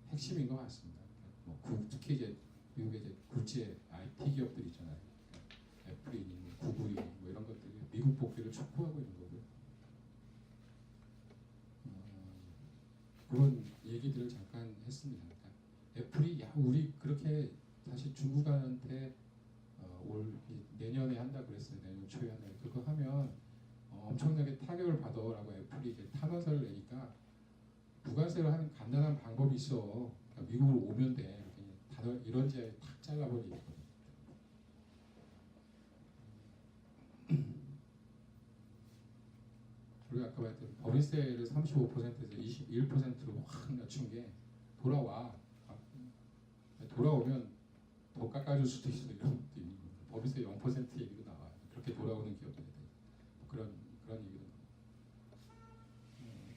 Speaker 1: 핵심인 것 같습니다. 뭐 특히 이제 미국의 이제 굴지의 IT 기업들 있잖아요. 애플이니 뭐 구글이니 뭐 이런 것들이 미국 복귀를 촉구하고 있는 거고요. 그런 얘기들을 잠깐 했습니다. 그러니까 애플이 야 우리 그렇게 사실 중국한테 올 내년에 한다 그랬어요. 내년 초에 한다. 그거 하면 엄청나게 타격을 받아라고 애플이 이제 탄원서를 내니까 부가세를 하는 간단한 방법이 있어. 그러니까 미국으로 오면 돼. 단어 이런 제 탁 잘라버리거든. 그리고 아까 말했던 법인세를 35%에서 21%로 확 낮춘 게 돌아오면 더 깎아줄 수도 있어. 이런 것도 있는 거예요. 법인세 0% 얘기도 나와요. 그렇게 돌아오는 기업들에 대해서 그런 얘기도 나와요.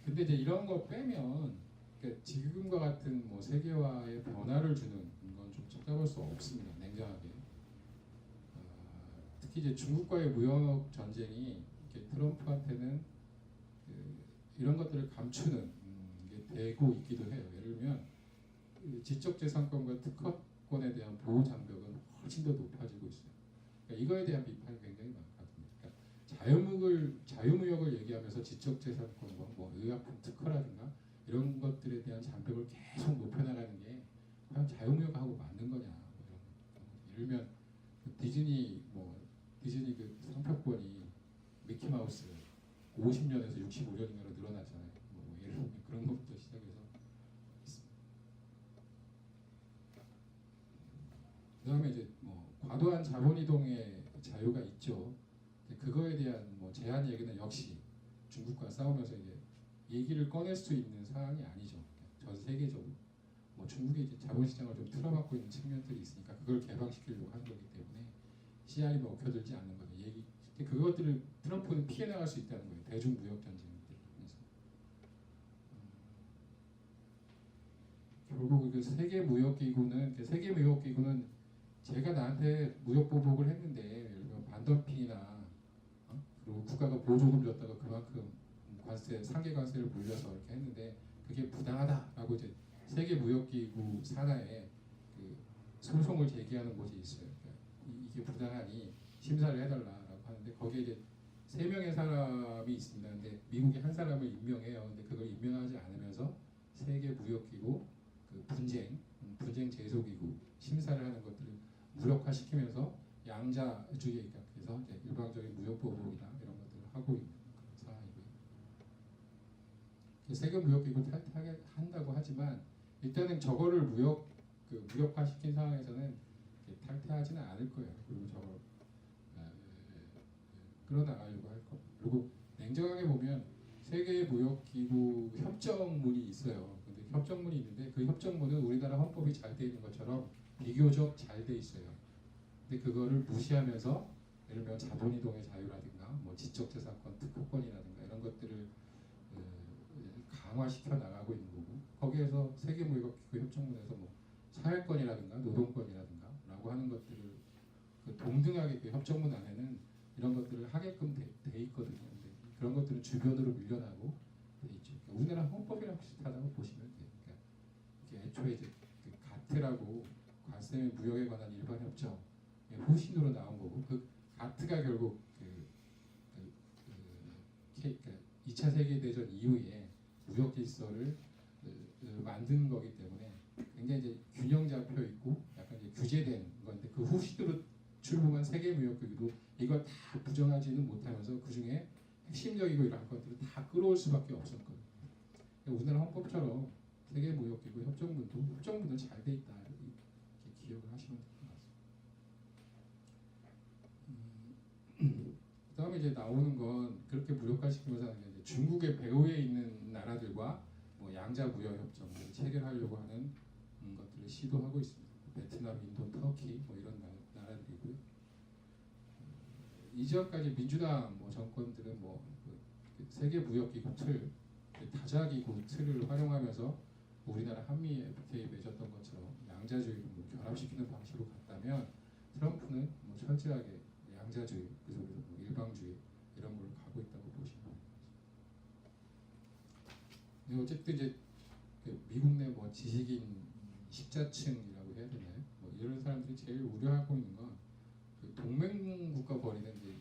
Speaker 1: 근데 이제 이런 거 빼면 그러니까 지금과 같은 뭐 세계화의 변화를 주는 건 좀 찾아볼 수 없습니다. 냉정하게. 특히 이제 중국과의 무역 전쟁이 이렇게 트럼프한테는 이런 것들을 감추는 게 되고 있기도 해요. 예를 들면 지적재산권과 특허권에 대한 보호 장벽은 훨씬 더 높아지고 있어요. 그러니까 이거에 대한 비판이 굉장히 많거든요. 그러니까 자유무역을 얘기하면서 지적재산권과 뭐 의약품 특허라든가 이런 것들에 대한 장벽을 계속 높여나가는 게 과연 자유무역하고 맞는 거냐? 예를 들면 디즈니 그 상표권이 미키마우스 50년에서 65년인가로 늘어났잖아요. 뭐 예를 들면 그런 것부터 시작해서 있습니다. 그다음에 이제 뭐 과도한 자본 이동의 자유가 있죠. 그거에 대한 뭐 제한 얘기는 역시 중국과 싸우면서 이제 얘기를 꺼낼 수 있는 사안이 아니죠. 전 세계적으로 뭐 중국이 이제 자본시장을 좀 틀어막고 있는 측면들이 있으니까 그걸 개방시키려고 하는 거기 때문에 CR이 먹혀들지 않는 거죠. 그것들을 트럼프는 피해 나갈 수 있다는 거예요. 대중무역 전쟁이기 때문에. 결국 그 세계무역기구는 제가 나한테 무역 보복을 했는데 반덤핑이나 그리고 국가가 보조금 줬다가 그만큼 상계 관세를 물려서 이렇게 했는데 그게 부당하다라고 이제 세계무역기구 산하에 그 소송을 제기하는 곳이 있어요. 그러니까 이게 부당하니 심사를 해달라라고 하는데 거기에 이제 3명의 사람이 있습니다. 근데 미국이 한 사람을 임명해요. 근데 그걸 임명하지 않으면서 세계무역기구 그 분쟁 제소기구 심사를 하는 것들을 무력화시키면서 양자주의에 입각해서 이제 일방적인 무역 보복이나 이런 것들을 하고 있는 그런 상황이고요. 세계무역기구 탈퇴한다고 하지만 일단은 저거를 무력화시킨 상황에서는 탈퇴하지는 않을 거예요. 그리고 저걸 끌어나가려고 할 겁니다. 그리고 냉정하게 보면 세계무역기구 협정문이 있어요. 근데 협정문이 있는데 그 협정문은 우리나라 헌법이 잘 돼 있는 것처럼 비교적 잘 돼 있어요. 근데 그거를 무시하면서 예를 들면 자본이동의 자유라든가 뭐 지적재산권 특허권이라든가 이런 것들을 강화시켜 나가고 있는 거고 거기에서 세계무역기구 협정문에서 뭐 사회권이라든가 노동권이라든가 라고 하는 것들을 그 동등하게 그 협정문 안에는 이런 것들을 하게끔 돼 있거든요. 근데 그런 것들은 주변으로 밀려나고 돼 있죠. 그러니까 우리나라 헌법이랑 비슷하다고 보시면 돼요. 그러니까 이게 애초에 이제 그 가트라고 관세 및 무역에 관한 일반 협정 후신으로 나온 거고 그 가트가 결국 그 2차 세계 대전 이후에 무역 질서를 만든 거기 때문에 굉장히 이제 균형 잡혀 있고 약간 이제 규제된 건데 그 후신으로 출범한 세계무역기구도 이걸 다 부정하지는 못하면서 그 중에 핵심적이고 이러한 것들을 다 끌어올 수밖에 없었거든요. 우리나라 헌법처럼 세계무역기구 협정문도 잘 돼 있다 이렇게 기억을 하시면 될 것 같습니다. 그다음에 이제 나오는 건 그렇게 무력화시키면서 하는 게 이제 중국의 배후에 있는 나라들과 뭐 양자 무역 협정을 체결하려고 하는 것들을 시도하고 있습니다. 베트남, 인도, 터키 뭐 이런 나라들이고요. 이전까지 민주당 뭐 정권들은 그 세계 무역기구 틀, 그 다자기구 틀을 활용하면서 우리나라 한미 FTA 맺었던 것처럼 양자주의를 뭐 결합시키는 방식으로 갔다면 트럼프는 뭐 철저하게 양자주의, 그 속에서 뭐 일방주의 이런 걸 가고 있다고 보시면 됩니다. 근데 어쨌든 이제 그 미국 내 뭐 지식인 식자층이라고 해야 되나요? 뭐 이런 사람들이 제일 우려하고 있는 건 그 동맹국가 벌이는 이제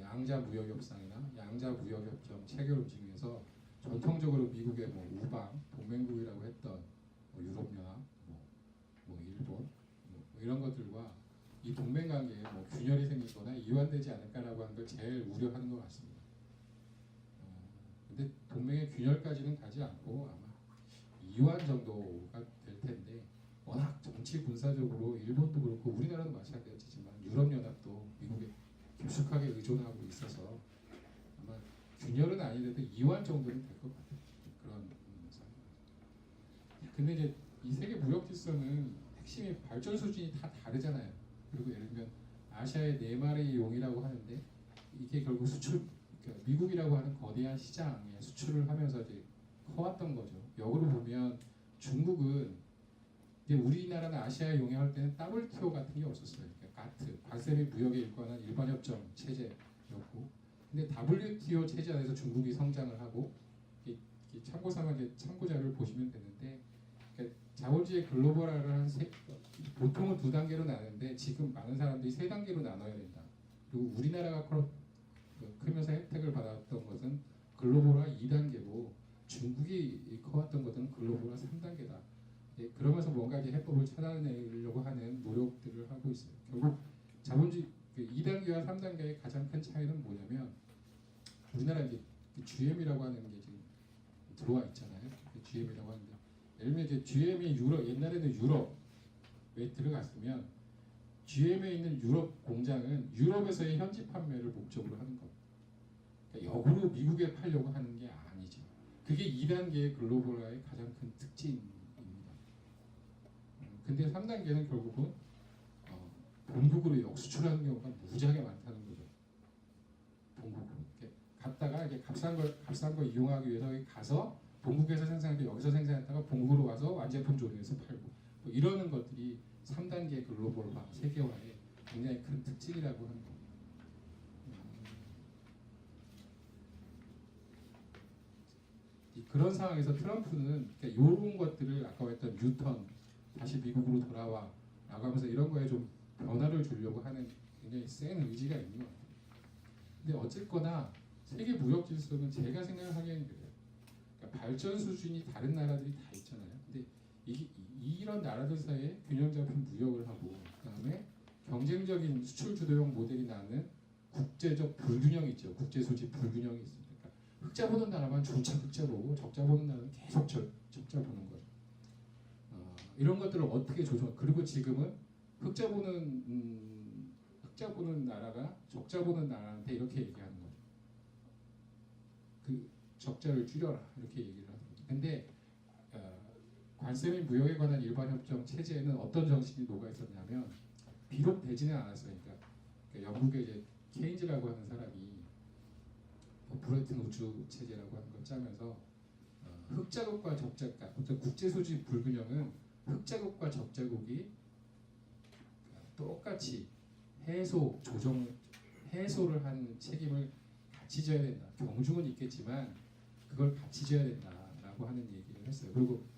Speaker 1: 양자 무역 협상이나 양자 무역 협정 체결 움직임에서 전통적으로 미국의 뭐 우방 동맹국이라고 했던 뭐 유럽연합, 뭐 일본 뭐 이런 것들과 이 동맹 관계에 뭐 균열이 생기거나 이완되지 않을까라고 하는 걸 제일 우려하는 것 같습니다. 근데 동맹의 균열까지는 가지 않고 아마 이완 정도가 될 텐데 워낙 정치 군사적으로 일본도 그렇고 우리나라도 마찬가지지만 유럽연합도 미국에 깊숙하게 의존하고 있어서 아마 균열은 아니더라도 이완 정도는 될 것 같아요. 그런 상황. 근데 이제 이 세계 무역 질서는 핵심이 발전 수준이 다 다르잖아요. 그리고 예를 들면 아시아의 네 마리의 용이라고 하는데 이게 결국 수출, 그러니까 미국이라고 하는 거대한 시장에 수출을 하면서 이제 커왔던 거죠. 역으로 보면 중국은 이제 우리나라는 아시아에 용역할 때는 WTO 같은 게 없었어요. 그러니까 가트, 관세 및 무역에 일관한 일반협정 체제였고, 근데 WTO 체제 안에서 중국이 성장을 하고, 참고 삼아 이제 참고자료를 보시면 되는데, 그러니까 자본주의 글로벌화를 보통은 2단계로 나누는데 지금 많은 사람들이 3단계로 나눠야 된다. 그리고 우리나라가 크면서 혜택을 받았던 것은 글로벌화 2단계고 중국이 커왔던 것은 글로벌화 3단계다. 그러면서 뭔가 이제 해법을 찾아내려고 하는 노력들을 하고 있어요. 결국 자본주의 2단계와 3단계의 가장 큰 차이는 뭐냐면 우리나라 이제 GM이라고 하는 게 지금 들어와 있잖아요. GM이라고 하는데 예를 들면 이제 GM이 유럽, 옛날에는 유럽에 들어갔으면 GM에 있는 유럽 공장은 유럽에서의 현지 판매를 목적으로 하는 겁니다. 그러니까 역으로 미국에 팔려고 하는 게 아니죠. 그게 2단계의 글로벌화의 가장 큰 특징입니다. 근데 3단계는 결국은 본국으로 역수출하는 경우가 무지하게 많다는 거죠. 본국으로. 갔다가 이게 값싼 걸 이용하기 위해서 가서 본국에서 생산해도 여기서 생산했다가 본국으로 와서 완제품 조리해서 팔고 뭐 이러는 것들이 3단계 글로벌화, 세계화의 굉장히 큰 특징이라고 하는 겁니다. 그런 상황에서 트럼프는 그러니까 이런 것들을 아까 했던 뉴턴 다시 미국으로 돌아와 라고 하면서 이런 거에 좀 변화를 주려고 하는 굉장히 센 의지가 있는 것 같아요. 근데 어쨌거나 세계 무역 질서는 제가 생각하기에는 그래요. 그러니까 발전 수준이 다른 나라들이 다 있잖아요. 근데 이런 나라들 사이에 균형 잡힌 무역을 하고 그다음에 경쟁적인 수출 주도형 모델이 나는 국제적 불균형이 있죠. 국제 소지 불균형이 있습니다. 그러니까 흑자 보는 나라만 중차 흑자 보고 적자 보는 나라는 계속 적자 보는 거죠. 이런 것들을 어떻게 조정? 그리고 지금은 흑자 보는 나라가 적자 보는 나라한테 이렇게 얘기하는 거죠. 그 적자를 줄여라 이렇게 얘기를 하는 거죠. 근데 관세 및 무역에 관한 일반협정 체제에는 어떤 정신이 녹아 있었냐면 비록 되지는 않았어요. 그러니까 영국의 이제 케인즈라고 하는 사람이 브레튼 우즈 체제라고 하는 걸 짜면서 흑자국과 적자국, 국제소지 불균형은 흑자국과 적자국이 똑같이 해소를 하는 책임을 같이 져야 된다. 경중은 있겠지만 그걸 같이 져야 된다라고 하는 얘기를 했어요. 그리고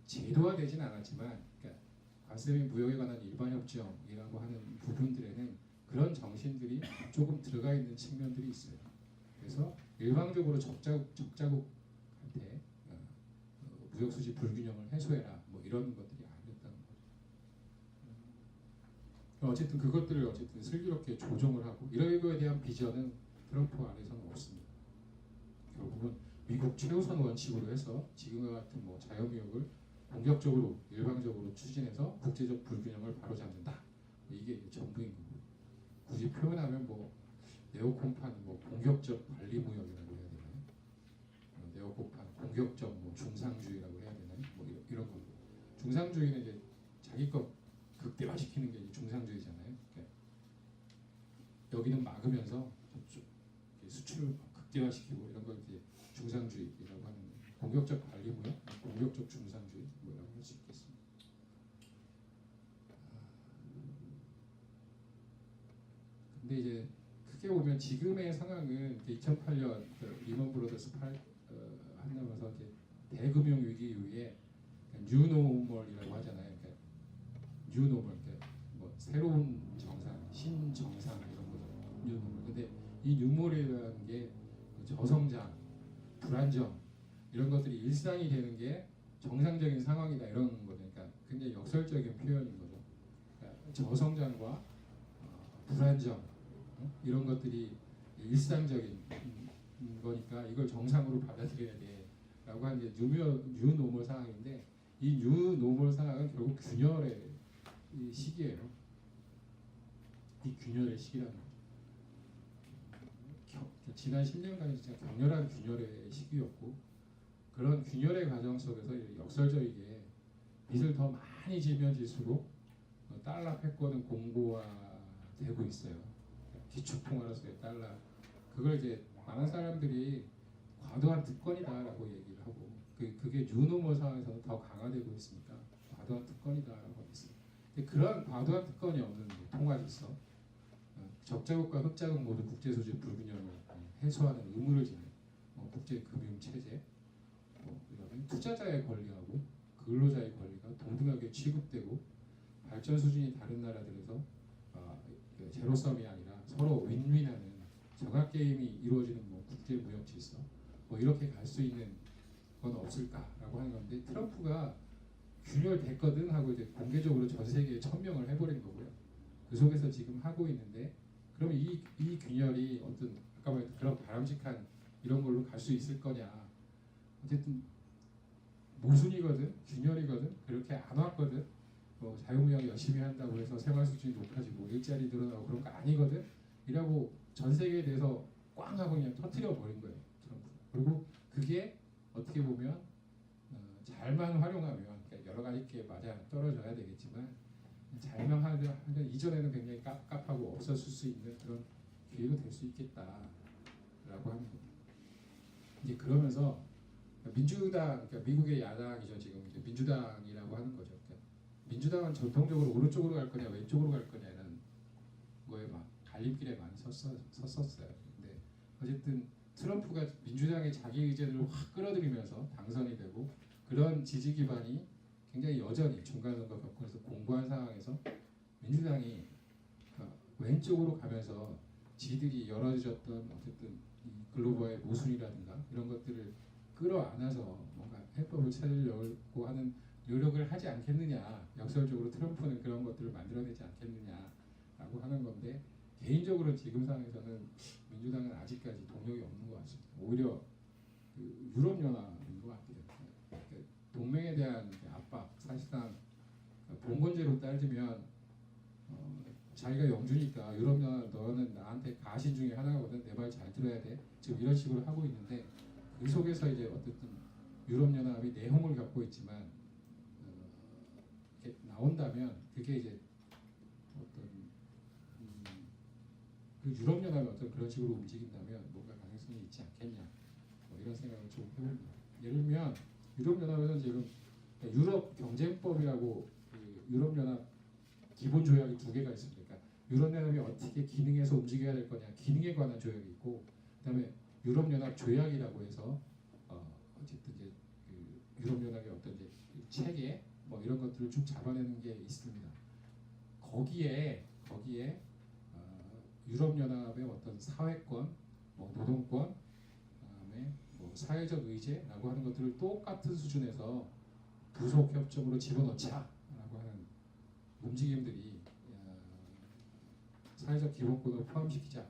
Speaker 1: 제도화되진 않았지만 그러니까 관세 및 무역에 관한 일반협정이라고 하는 부분들에는 그런 정신들이 조금 들어가 있는 측면들이 있어요. 그래서 일방적으로 적자국한테 무역수지 불균형을 해소해라 뭐 이런 것들이 아니었다는 거죠. 어쨌든 그것들을 슬기롭게 조정을 하고 이런 거에 대한 비전은 트럼프 안에서는 없습니다. 결국은 미국 최우선 원칙으로 해서 지금과 같은 뭐 자유무역을 공격적으로 일방적으로 추진해서 국제적 불균형을 바로잡는다. 이게 이제 전부인 거고 굳이 표현하면 뭐 네오콘판 뭐 공격적 관리무역이라고 해야 되나요? 네오콘판 공격적 뭐 중상주의라고 해야 되나요? 뭐 이런 거고 중상주의는 이제 자기 것 극대화시키는 게 이제 중상주의잖아요. 그러니까 여기는 막으면서 저쪽 수출을 극대화시키고 이런 걸 이제 중상주의라고 하는 공격적 관리고요, 공격적 중상주의 뭐라고 할 수 있겠습니다. 근데 이제 크게 보면 지금의 상황은 2008년 리먼 브로더스 한다면서 이제 대금융 위기 이후에 뉴노멀이라고 하잖아요. 그러니까 뉴노멀, 그러니까 뭐 새로운 정상, 신정상 이런 거죠. 뉴노멀. 근데 이 뉴노멀이라는 게 저성장, 불안정 이런 것들이 일상이 되는 게 정상적인 상황이다 이런 거죠. 그러니까 굉장히 역설적인 표현인 거죠. 그러니까 저성장과 불안정 이런 것들이 일상적인 거니까 이걸 정상으로 받아들여야 돼라고 하는 게 뉴노멀 상황인데 이 뉴노멀 상황은 결국 균열의 시기예요. 이 균열의 시기라는 거죠. 지난 10년간이 진짜 격렬한 균열의 시기였고 그런 균열의 과정 속에서 역설적이게 빚을 더 많이 지면 질수록 달러 패권은 공고화되고 있어요. 기축통화로서의 달러 그걸 이제 많은 사람들이 과도한 특권이다라고 얘기를 하고 그게 뉴노멀 상황에서는 더 강화되고 있으니까 과도한 특권이다라고 하고 있습니다. 그런 과도한 특권이 없는 통화 질서, 적자국과 흑자국 모두 국제수지 불균형을 해소하는 의무를 지닌 국제금융체제, 그다음에 투자자의 권리하고 근로자의 권리가 동등하게 취급되고 발전 수준이 다른 나라들에서 제로섬이 아니라 서로 윈윈하는 정학 게임이 이루어지는 국제 무역 질서 이렇게 갈 수 있는 건 없을까라고 하는 건데 트럼프가 균열됐거든 하고 이제 공개적으로 전 세계에 천명을 해버린 거고요. 그 속에서 지금 하고 있는데 그러면 이 균열이 어떤 아까 말했던 그런 바람직한 이런 걸로 갈 수 있을 거냐? 어쨌든 모순이거든, 균열이거든. 그렇게 안 왔거든. 자유무역 열심히 한다고 해서 생활 수준이 높아지고 일자리 늘어나고 그런 거 아니거든. 이라고 전 세계에 대해서 꽝 하고 그냥 터뜨려 버린 거예요. 트럼프. 그리고 그게 어떻게 보면 잘만 활용하면 그러니까 여러 가지 게 맞아 떨어져야 되겠지만 잘만 하면 이전에는 굉장히 깝깝하고 없었을 수 있는 그런 기회도 될 수 있겠다라고 하는 겁니다. 이제 그러면서 민주당, 그러니까 미국의 야당이죠. 지금 이제 민주당이라고 하는 거죠. 그러니까 민주당은 전통적으로 오른쪽으로 갈 거냐 왼쪽으로 갈 거냐는 거에 막 갈림길에 많이 섰었어요. 근데 어쨌든 트럼프가 민주당의 자기 의제를 확 끌어들이면서 당선이 되고 그런 지지 기반이 굉장히 여전히 중간선거 겪으면서 공고한 상황에서 민주당이 왼쪽으로 가면서 지들이 열어졌던 어쨌든 이 글로벌의 모순이라든가 이런 것들을 끌어안아서 뭔가 해법을 찾으려고 하는 노력을 하지 않겠느냐. 역설적으로 트럼프는 그런 것들을 만들어내지 않겠느냐라고 하는 건데 개인적으로 지금 상황에서는 민주당은 아직까지 동력이 없는 것 같습니다. 오히려 그 유럽연합인 것 같아요. 동맹에 대한 압박, 사실상 봉건제로 따지면 자기가 영주니까 유럽연합 너는 나한테 가신 중에 하나거든. 내 말 잘 들어야 돼. 지금 이런 식으로 하고 있는데 그 속에서 이제 어쨌든 유럽연합이 내홍을 갖고 있지만 이렇게 나온다면 그게 이제 어떤 그 유럽연합이 어떤 그런 식으로 움직인다면 뭔가 가능성이 있지 않겠냐 이런 생각을 좀 해봅니다. 예를 들면 유럽연합에서는 지금 유럽 경쟁법이라고 그 유럽연합 기본 조약이 두 개가 있습니다. 그러니까 유럽연합이 어떻게 기능해서 움직여야 될 거냐 기능에 관한 조약이 있고 그다음에 유럽연합 조약이라고 해서 어쨌든 이제 그 유럽연합의 어떤 이제 체계 이런 것들을 쭉 잡아내는 게 있습니다. 거기에 유럽연합의 어떤 사회권, 노동권, 그다음에 사회적 의제라고 하는 것들을 똑같은 수준에서 부속 협정으로 집어넣자라고 하는 움직임들이 사회적 기본권을 포함시키자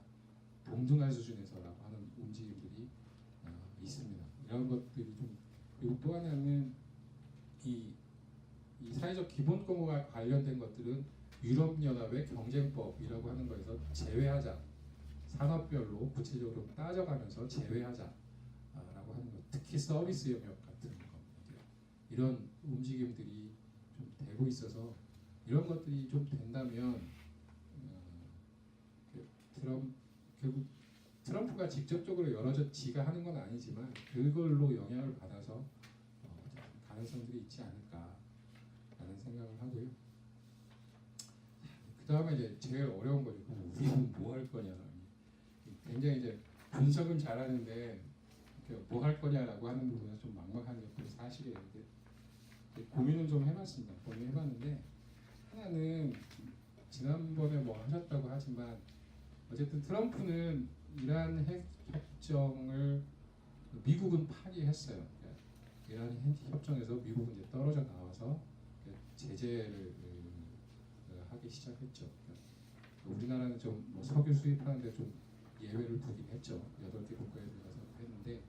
Speaker 1: 동등한 수준에서라고 하는 움직임들이 있습니다. 이런 것들이 좀 그리고 또 하나는 이 사회적 기본권과 관련된 것들은 유럽연합의 경쟁법이라고 하는 거에서 제외하자 산업별로 구체적으로 따져가면서 제외하자라고 하는 것 특히 서비스 영역 같은 것 이런 움직임들이 좀 되고 있어서 이런 것들이 좀 된다면 결국 트럼프가 직접적으로 여러 지가 하는 건 아니지만 그걸로 영향을 받아서 가능성들이 있지 않을까라는 생각을 하고요. 그 다음에 이제 제일 어려운 거죠. 우리는 뭐 할 거냐. 굉장히 이제 분석은 잘하는데 뭐 할 거냐라고 하는 부분에서 좀 막막한 것도 사실이에요. 고민은 좀 해봤습니다. 고민해봤는데 하나는 지난번에 뭐 하셨다고 하지만 어쨌든 트럼프는 이란 핵 협정을 미국은 파기했어요. 이란 핵 협정에서 미국은 이제 떨어져 나와서 제재를 하기 시작했죠. 우리나라는 좀 뭐 석유 수입하는데 좀 예외를 두긴 했죠. 8개 국가에 들어가서 했는데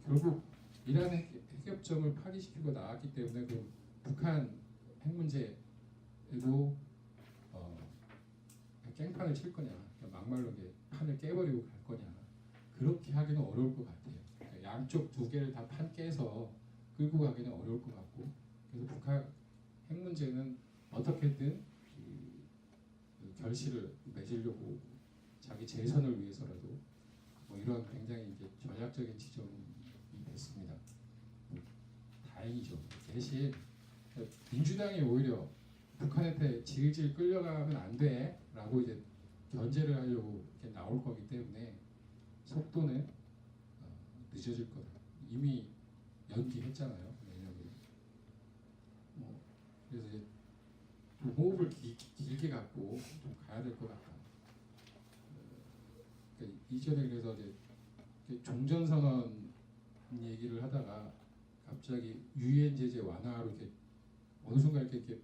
Speaker 1: 결국 이란 핵협정을 파기시키고 나왔기 때문에 그 북한 핵 문제에도 깽판을 칠 거냐, 막말로 판을 깨버리고 갈 거냐, 그렇게 하기는 어려울 것 같아요. 그러니까 양쪽 두 개를 다 판 깨서 끌고 가기는 어려울 것 같고, 그래서 북한 핵 문제는 어떻게든 그 결실을 맺으려고 자기 재선을 위해서라도 뭐 이런 굉장히 이제 전략적인 지점이 됐습니다. 다행이죠. 대신 민주당이 오히려 북한한테 질질 끌려가면 안 돼라고 이제 견제를 하려고 이렇게 나올 거기 때문에 속도는 늦어질 거다. 이미 연기했잖아요. 내년에. 그래서 이제 좀 호흡을 길게 갖고 좀 가야 될 것 같다. 그러니까 이전에 그래서 이제 종전선언 얘기를 하다가 갑자기 유엔 제재 완화로 이렇게 어느 순간 이렇게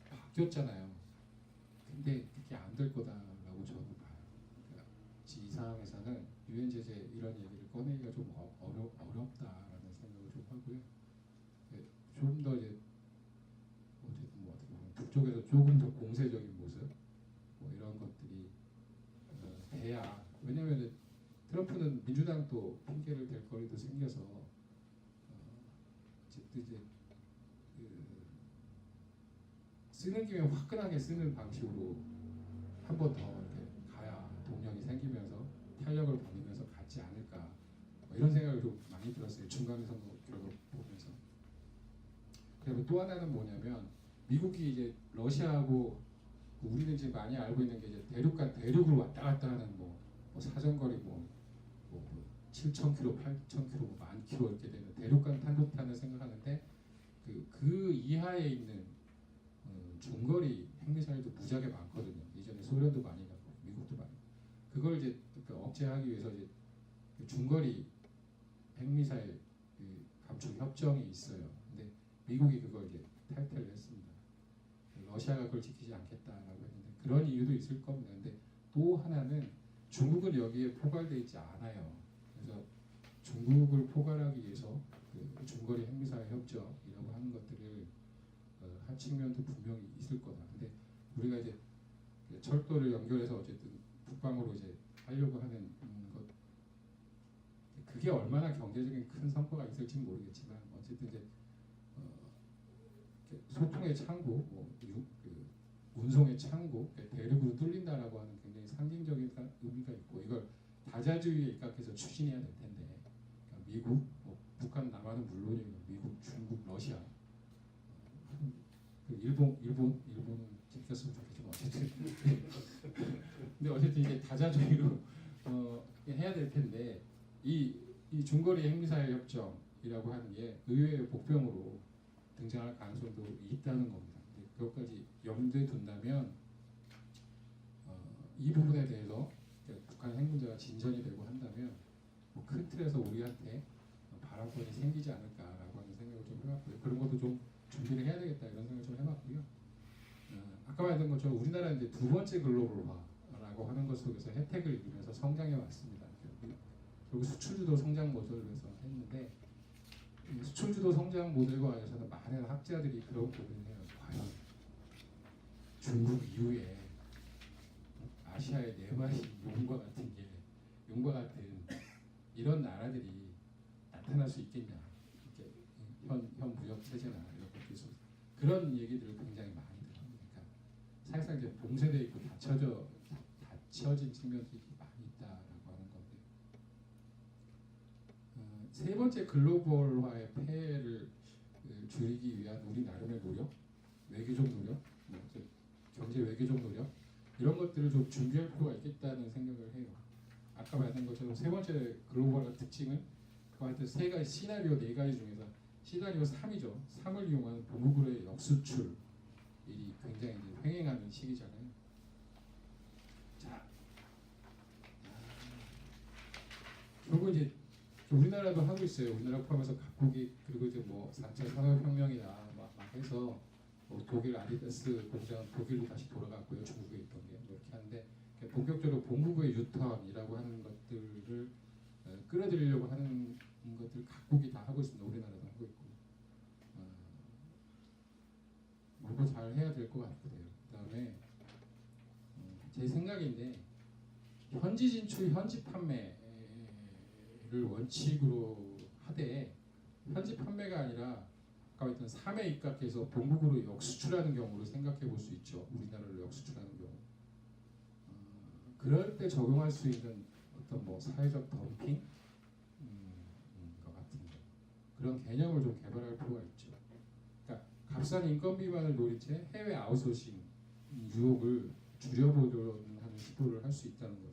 Speaker 1: 바뀌었잖아요. 근데 그게 안 될 거다라고 저는 봐요. 그러니까 이 상황에서는 유엔 제재 이런 얘기를 꺼내기가 좀 어렵다라는 생각을 좀 하고요. 좀 더 이제 어쨌든 뭐 어떻게 보면 북쪽에서 조금 더 공세적인 모습 뭐 이런 것들이 돼야, 왜냐하면 트럼프는 민주당도 핑계를 댈 거리도 생겨서 어쨌든 이제 쓰는 김에 화끈하게 쓰는 방식으로 한 번 더 이렇게 가야 동력이 생기면서 탄력을 받으면서 갖지 않을까, 뭐 이런 생각을 좀 많이 들었어요. 중간 선거 결과 보면서. 그리고 또 하나는 뭐냐면 미국이 이제 러시아하고 우리는 지금 많이 알고 있는 게 이제 대륙으로 왔다 갔다 하는 뭐 사정거리 뭐 7,000km, 8,000km, 뭐 10,000km 이렇게 되는 대륙간 탄도탄을 생각하는데 그 이하에 있는 중거리 핵미사일도 무지하게 많거든요. 이전에 소련도 많이 갖고 미국도 많이. 그걸 이제 억제하기 위해서 이제 중거리 핵미사일 감축 협정이 있어요. 근데 미국이 그걸 이제 탈퇴를 했습니다. 러시아가 그걸 지키지 않겠다라고 했는데 그런 이유도 있을 겁니다. 근데 또 하나는 중국은 여기에 포괄되어 있지 않아요. 그래서 중국을 포괄하기 위해서 그 중거리 핵미사일 협정이라고 하는 것들을 한 측면도 분명히 있을 거다. 근데 우리가 이제 철도를 연결해서 어쨌든 북방으로 이제 하려고 하는 것, 그게 얼마나 경제적인 큰 성과가 있을지는 모르겠지만 어쨌든 이제 소통의 창구, 운송의 창구, 대륙으로 뚫린다라고 하는 굉장히 상징적인 의미가 있고, 이걸 다자주의에 입각해서 추진해야 될 텐데, 그러니까 미국, 북한, 남한은 물론이고 미국, 중국, 러시아, 일본은 지켰으면 좋겠지만 어쨌든 근데 어쨌든 이게 다자주의로 해야 될 텐데 이 중거리 핵미사일 협정이라고 하는 게 의외의 복병으로 등장할 가능성도 있다는 겁니다. 그것까지 염두에 둔다면 이 부분에 대해서 북한 핵 문제가 진전이 되고 한다면 뭐 큰 틀에서 우리한테 발언권이 생기지 않을까라고 하는 생각을 좀 해봤고요. 그런 것도 좀 준비를 해야 되겠다 이런 생각을 좀 해봤고요. 아까 말했던 것처럼 우리나라는 이제 두 번째 글로벌화라고 하는 것 속에서 혜택을 입으면서 성장해 왔습니다. 그리고 수출주도 성장 모델에서 했는데 수출주도 성장 모델과 관해서는 많은 학자들이 그런 고민을 해요. 과연 중국 이후에 아시아의 네 마리 용과 같은 이런 나라들이 나타날 수 있겠냐? 현 무역 체제나 이런 것들 속에서 그런 얘기들을 굉장히 많이 들어요. 그러니까 사실상 이제 봉쇄되어 있고 닫혀진 측면들이 많이 있다라고 하는 건데 세 번째 글로벌화의 폐해를 줄이기 위한 우리 나름의 노력, 외교적 노력, 경제 외교적 노력 이런 것들을 좀 준비할 필요가 있겠다는 생각을 해요. 아까 말한 것처럼 세 번째 글로벌화 특징은 하여튼 세 가지 시나리오 네 가지 중에서 시나리오 3이죠. 3을 이용한 보무부의 역수출이 굉장히 이제 횡행하는 시기잖아요. 자, 결국 이제 우리나라도 하고 있어요. 우리나라 포함해서 각국이 그리고 이제 뭐 4차 산업혁명이나 막 해서 뭐 독일 아디다스 공장 독일로 다시 돌아갔고요. 중국에 있던 게 이렇게 하는데 본격적으로 본국의 유턴이라고 하는 것들을 끌어들이려고 하는 것들 각국이 다 하고 있습니다. 우리나라도 하고 있고 뭐고 잘 해야 될 것 같아요. 그다음에 제 생각인데 현지 진출, 현지 판매를 원칙으로 하되 현지 판매가 아니라 아까 했던 3회 입각해서 본국으로 역수출하는 경우로 생각해 볼 수 있죠. 우리나라를 역수출하는 경우. 그럴 때 적용할 수 있는 어떤 뭐 사회적 덤핑 것 같은데 그런 개념을 좀 개발할 필요가 있죠. 그러니까 값싼 인건비만을 노린 채 해외 아웃소싱 유혹을 줄여보려는 하는 시도를 할 수 있다는 거죠.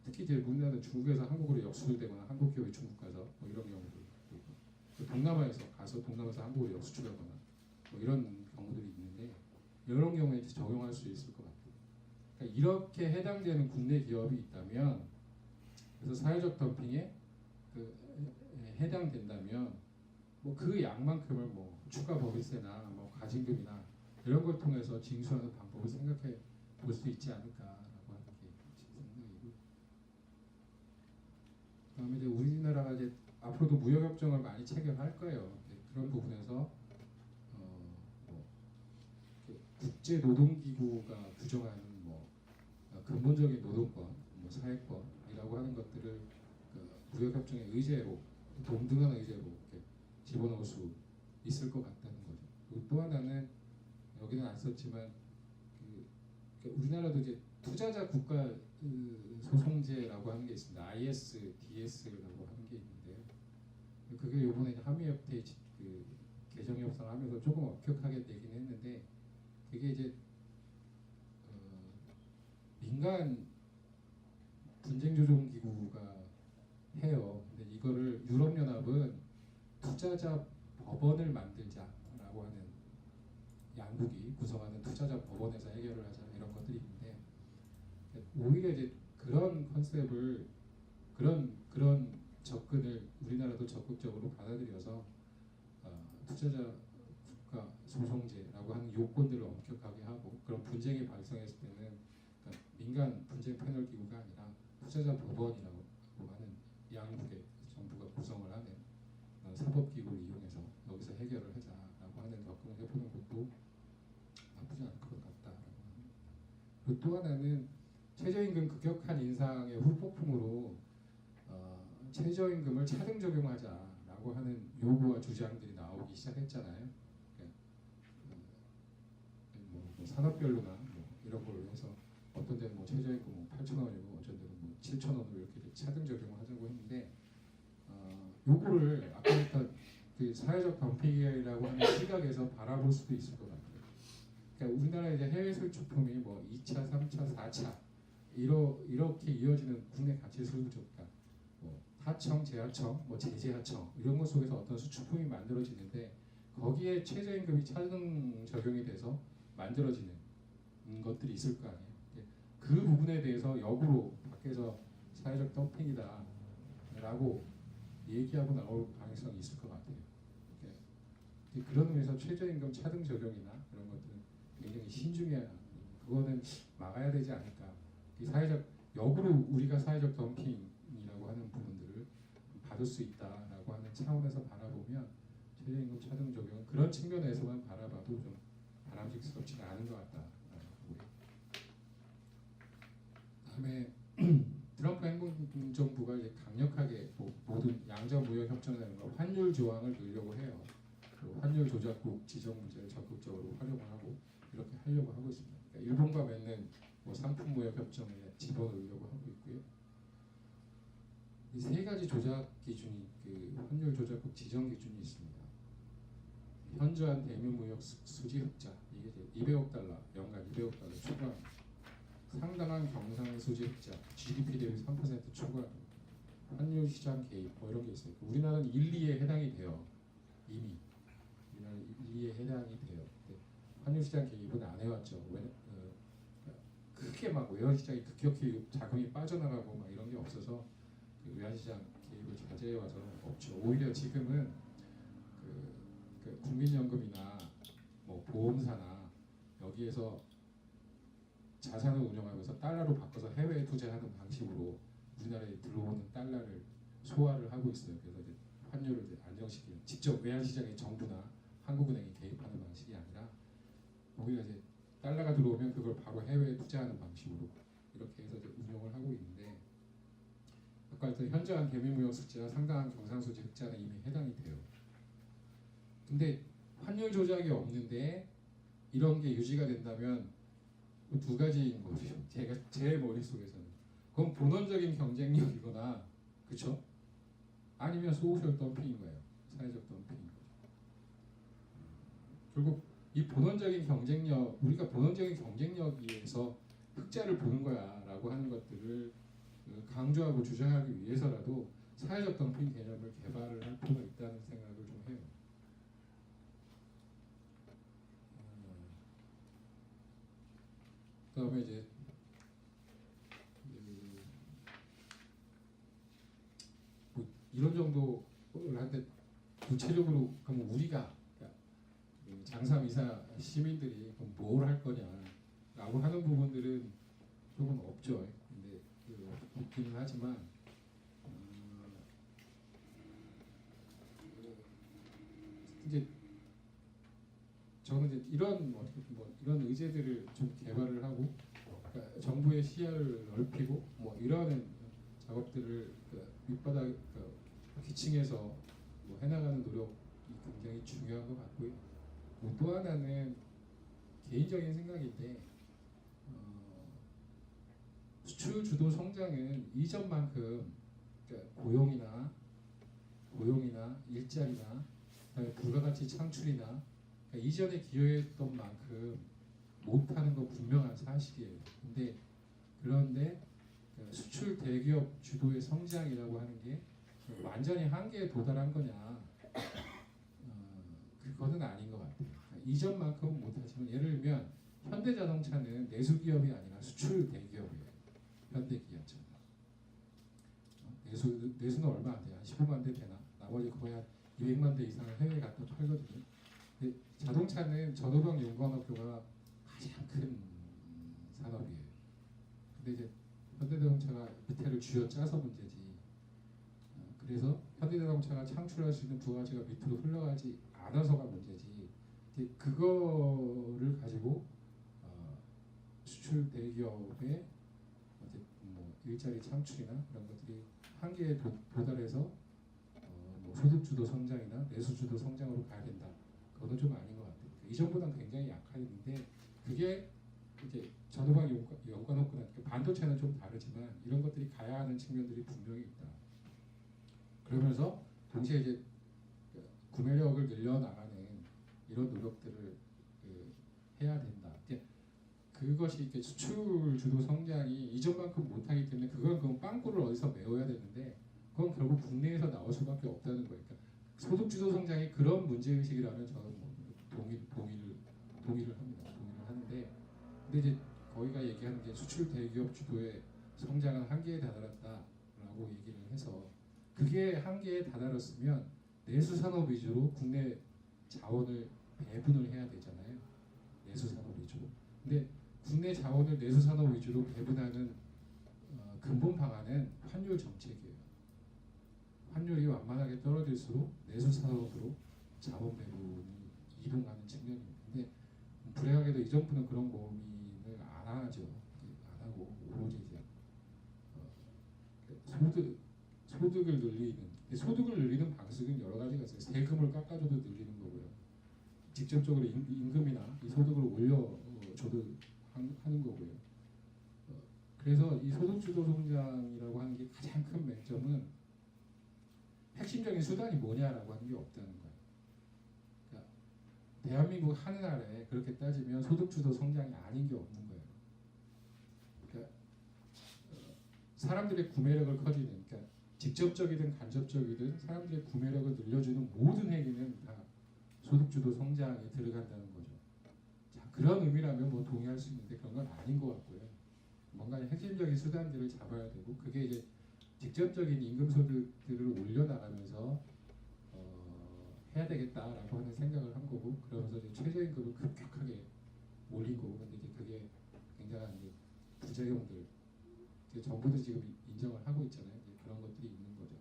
Speaker 1: 특히 이제 우리나라는 중국에서 한국으로 역수출되거나 한국 기업이 중국 가서 뭐 이런 경우도 있고 동남아에서 가서 동남아에서 한국으로 역수출하거나 뭐 이런 경우들이 있는데 이런 경우에 이제 적용할 수 있을 것 같아요. 그러니까 이렇게 해당되는 국내 기업이 있다면 그래서 사회적 덤핑에 해당된다면 뭐 그 양만큼을 뭐 추가 법인세나 뭐 가징금이나 이런 걸 통해서 징수하는 방법을 생각해 볼 수 있지 않을까라고 하는 게 제 생각이고 그다음에 이제 우리나라가 이제 앞으로도 무역협정을 많이 체결할 거예요. 그런 부분에서 뭐 국제노동기구가 규정하는 뭐 근본적인 노동권, 뭐 사회권이라고 하는 것들을 무역협정의 의제로 동등한 의제로 이렇게 집어넣을 수 있을 것 같다는 거죠. 그리고 또 하나는 여기는 안 썼지만 우리나라도 이제 투자자 국가 소송제라고 하는 게 있습니다. ISDS라고 하는 게 있는데요. 그게 이번에 한미협회 개정 협상하면서 조금 엄격하게 되긴 했는데 그게 이제 민간 분쟁조정기구가 해요. 근데 이거를 유럽연합은 투자자 법원을 만들자라고 하는 양국이 구성하는 투자자 법원에서 해결을 하자 이런 것들이 있는데 오히려 이제 그런 컨셉을 그런 접근을 우리나라도 적극적으로 받아들여서 투자자 국가 소송제라고 하는 요건들을 엄격하게 하고 그런 분쟁이 발생했을 때는 민간 분쟁 패널 기구가 아니라 투자자 법원이라고 하는 양국의 정부가 구성을 하는 사법기구를 이용해서 여기서 해결을 하자라고 하는 접근을 해보는 것도 나쁘지 않을 것 같다라고 합니다. 그리고 또 하나는 최저임금 급격한 인상의 후폭풍으로 최저임금을 차등 적용하자라고 하는 요구와 주장들이 나오기 시작했잖아요. 뭐 산업별로나 뭐 이런 걸로 해서 어떤 데는 뭐 최저임금 뭐 8,000원이고 어떤 데는 뭐 7,000원으로 이렇게 차등 적용을 하자고 했는데 요거를 아까 했던 그 사회적 덤핑이라고 하는 시각에서 바라볼 수도 있을 것 같아요. 그러니까 우리나라 이제 해외 수출품이 뭐 2차, 3차, 4차 이렇게 이어지는 국내 가치 수주가 뭐 하청, 재하청, 뭐 재재하청 이런 것 속에서 어떤 수출품이 만들어지는데 거기에 최저임금이 차등 적용이 돼서 만들어지는 것들이 있을 거 아니에요. 그 부분에 대해서 역으로 밖에서 사회적 덤핑이다라고 얘기하고 나올 가능성이 있을 것 같아요. 그런 의미에서 최저임금 차등 적용이나 그런 것들은 굉장히 신중해야 그거는 막아야 되지 않을까. 이 사회적 역으로 우리가 사회적 덤핑이라고 하는 부분들을 받을 수 있다라고 하는 차원에서 바라보면 최저임금 차등 적용 그런 측면에서만 바라봐도 좀 바람직스럽지가 않은 것 같다. 그다음에 트럼프 행정부가 이제 강력하게 모든 양자 무역 협정이라는 거 환율 조항을 넣으려고 해요. 환율 조작국 지정 문제를 적극적으로 활용을 하고 이렇게 하려고 하고 있습니다. 그러니까 일본과 맺는 뭐 상품 무역 협정에 집어넣으려고 하고 있고요. 이 세 가지 조작 기준이 그 환율 조작국 지정 기준이 있습니다. 현저한 대면 무역 수지 흑자 이게 이제 200억 달러 연간 200억 달러 초과 상당한 경상 수지 흑자 GDP 대비 3% 초과 환율 시장 개입 뭐 이런 게 있어요. 우리나라는 1, 2에 해당이 돼요. 이미 우리나라 1, 2에 해당이 돼요. 근데 환율 시장 개입은 안 해왔죠. 크게 막 외환 시장이 급격히 자금이 빠져나가고 막 이런 게 없어서 그 외환 시장 개입을 자제해 와서는 없죠. 오히려 지금은 그 국민연금이나 뭐 보험사나 여기에서 자산을 운영하면서 달러로 바꿔서 해외에 투자하는 방식으로 우리나라에 들어오는 달러를 소화를 하고 있어요. 그래서 이제 환율을 이제 안정시키는 직접 외환시장의 정부나 한국은행이 개입하는 방식이 아니라 오히려 이제 달러가 들어오면 그걸 바로 해외에 투자하는 방식으로 이렇게 해서 이제 운영을 하고 있는데 아까 했던 현저한 대미무역 흑자와 상당한 경상수지 흑자는 이미 해당이 돼요. 근데 환율 조작이 없는데 이런 게 유지가 된다면 두 가지인 거죠. 제 머릿속에서는 그건 본원적인 경쟁력이거나 그렇죠? 아니면 소셜 덤핑인 거예요. 사회적 덤핑인 거죠. 결국 이 본원적인 경쟁력 우리가 본원적인 경쟁력에서 흑자를 보는 거야라고 하는 것들을 강조하고 주장하기 위해서라도 사회적 덤핑 개념을 개발을 할 필요가 있다는 생각을 좀 해요. 그다음에 이제 뭐 이런 정도를 하는데 구체적으로 그럼 우리가 그러니까 장사미사 시민들이 그럼 뭘 할 거냐라고 하는 부분들은 조금 없죠. 근데 없기는 하지만 이제 저는 이제 이런 뭐 이런 의제들을 좀 개발을 하고 그러니까 정부의 시야를 넓히고 뭐 이러한 작업들을 밑바닥 기층에서 뭐 해나가는 노력이 굉장히 중요한 것 같고요. 또 하나는 개인적인 생각인데 수출 주도 성장은 이전만큼 그러니까 고용이나 일자리나 그다음에 부가가치 창출이나 그러니까 이전에 기여했던 만큼 못하는 거 분명한 사실이에요. 그런데 수출 대기업 주도의 성장이라고 하는 게 완전히 한계에 도달한 거냐? 그거는 아닌 것 같아요. 그러니까 이전만큼은 못하지만 예를 들면 현대자동차는 내수 기업이 아니라 수출 대기업이에요. 현대기아차. 내수는 얼마 안 돼요. 한 15만 대 되나? 나머지 거의 한 200만 대 이상을 해외에 갖다 팔거든요. 근데 자동차는 전후방 용광업교가 가장 큰 산업이에요. 근데 이제 현대자동차가 밑에를 쥐어짜서 문제지. 그래서 현대자동차가 창출할 수 있는 부가가치가 밑으로 흘러가지 않아서가 문제지. 그거를 가지고 수출 대기업의 뭐 일자리 창출이나 그런 것들이 한계에 도달해서 뭐 소득주도 성장이나 내수주도 성장으로 가야 된다. 그거는 좀 아닌 것 같아요. 이전보다는 굉장히 약한데 그게 이제 전후방 연관업구나 반도체는 좀 다르지만 이런 것들이 가야 하는 측면들이 분명히 있다. 그러면서 동시에 이제 구매력을 늘려나가는 이런 노력들을 해야 된다. 그것이 이렇게 수출 주도 성장이 이전만큼 못하기 때문에 그건 빵꾸를 어디서 메워야 되는데 그건 결국 국내에서 나올 수밖에 없다는 거예요. 그러니까 소득 주도 성장이 그런 문제 의식이라면 저는 뭐 동의를 합니다. 동의를 하는데 근데 이제 거기가 얘기하는 게 수출 대기업 주도의 성장은 한계에 다다랐다라고 얘기를 해서 그게 한계에 다다랐으면 내수 산업 위주로 국내 자원을 배분을 해야 되잖아요. 내수 산업 위주로. 근데 국내 자원을 내수 산업 위주로 배분하는 근본 방안은 환율 정책이에요. 환율이 완만하게 떨어질수록 내수 산업으로 자원 배분이 이동하는 측면입니다. 근데 불행하게도 이 정부는 그런 고민을 안 하죠. 안 하고 오로지 이제 소득을 늘리는 소득을 늘리는 방식은 여러 가지가 있어요. 세금을 깎아줘도 늘리는 거고요. 직접적으로 임금이나 이 소득을 올려줘도 하는 거고요. 그래서 이 소득주도 성장이라고 하는 게 가장 큰 맹점은 핵심적인 수단이 뭐냐라고 하는 게 없다는 거예요. 그러니까 대한민국 하늘아래 그렇게 따지면 소득주도 성장이 아닌 게 없는 거예요. 그러니까 사람들의 구매력을 커지는, 그러니까 직접적이든 간접적이든 사람들의 구매력을 늘려주는 모든 행위는 다 소득주도 성장에 들어간다는 거죠. 자, 그런 의미라면 뭐 동의할 수 있는데 그런 건 아닌 것 같고요. 뭔가 핵심적인 수단들을 잡아야 되고, 그게 이제 직접적인 임금소득들을 올려나가면서 해야 되겠다라고 하는 생각을 한 거고, 그러면서 이제 최저임금을 급격하게 올린 거고, 근데 이제 그게 굉장한 이제 부작용들, 정부도 지금 인정을 하고 있잖아요. 이제 그런 것들이 있는 거죠.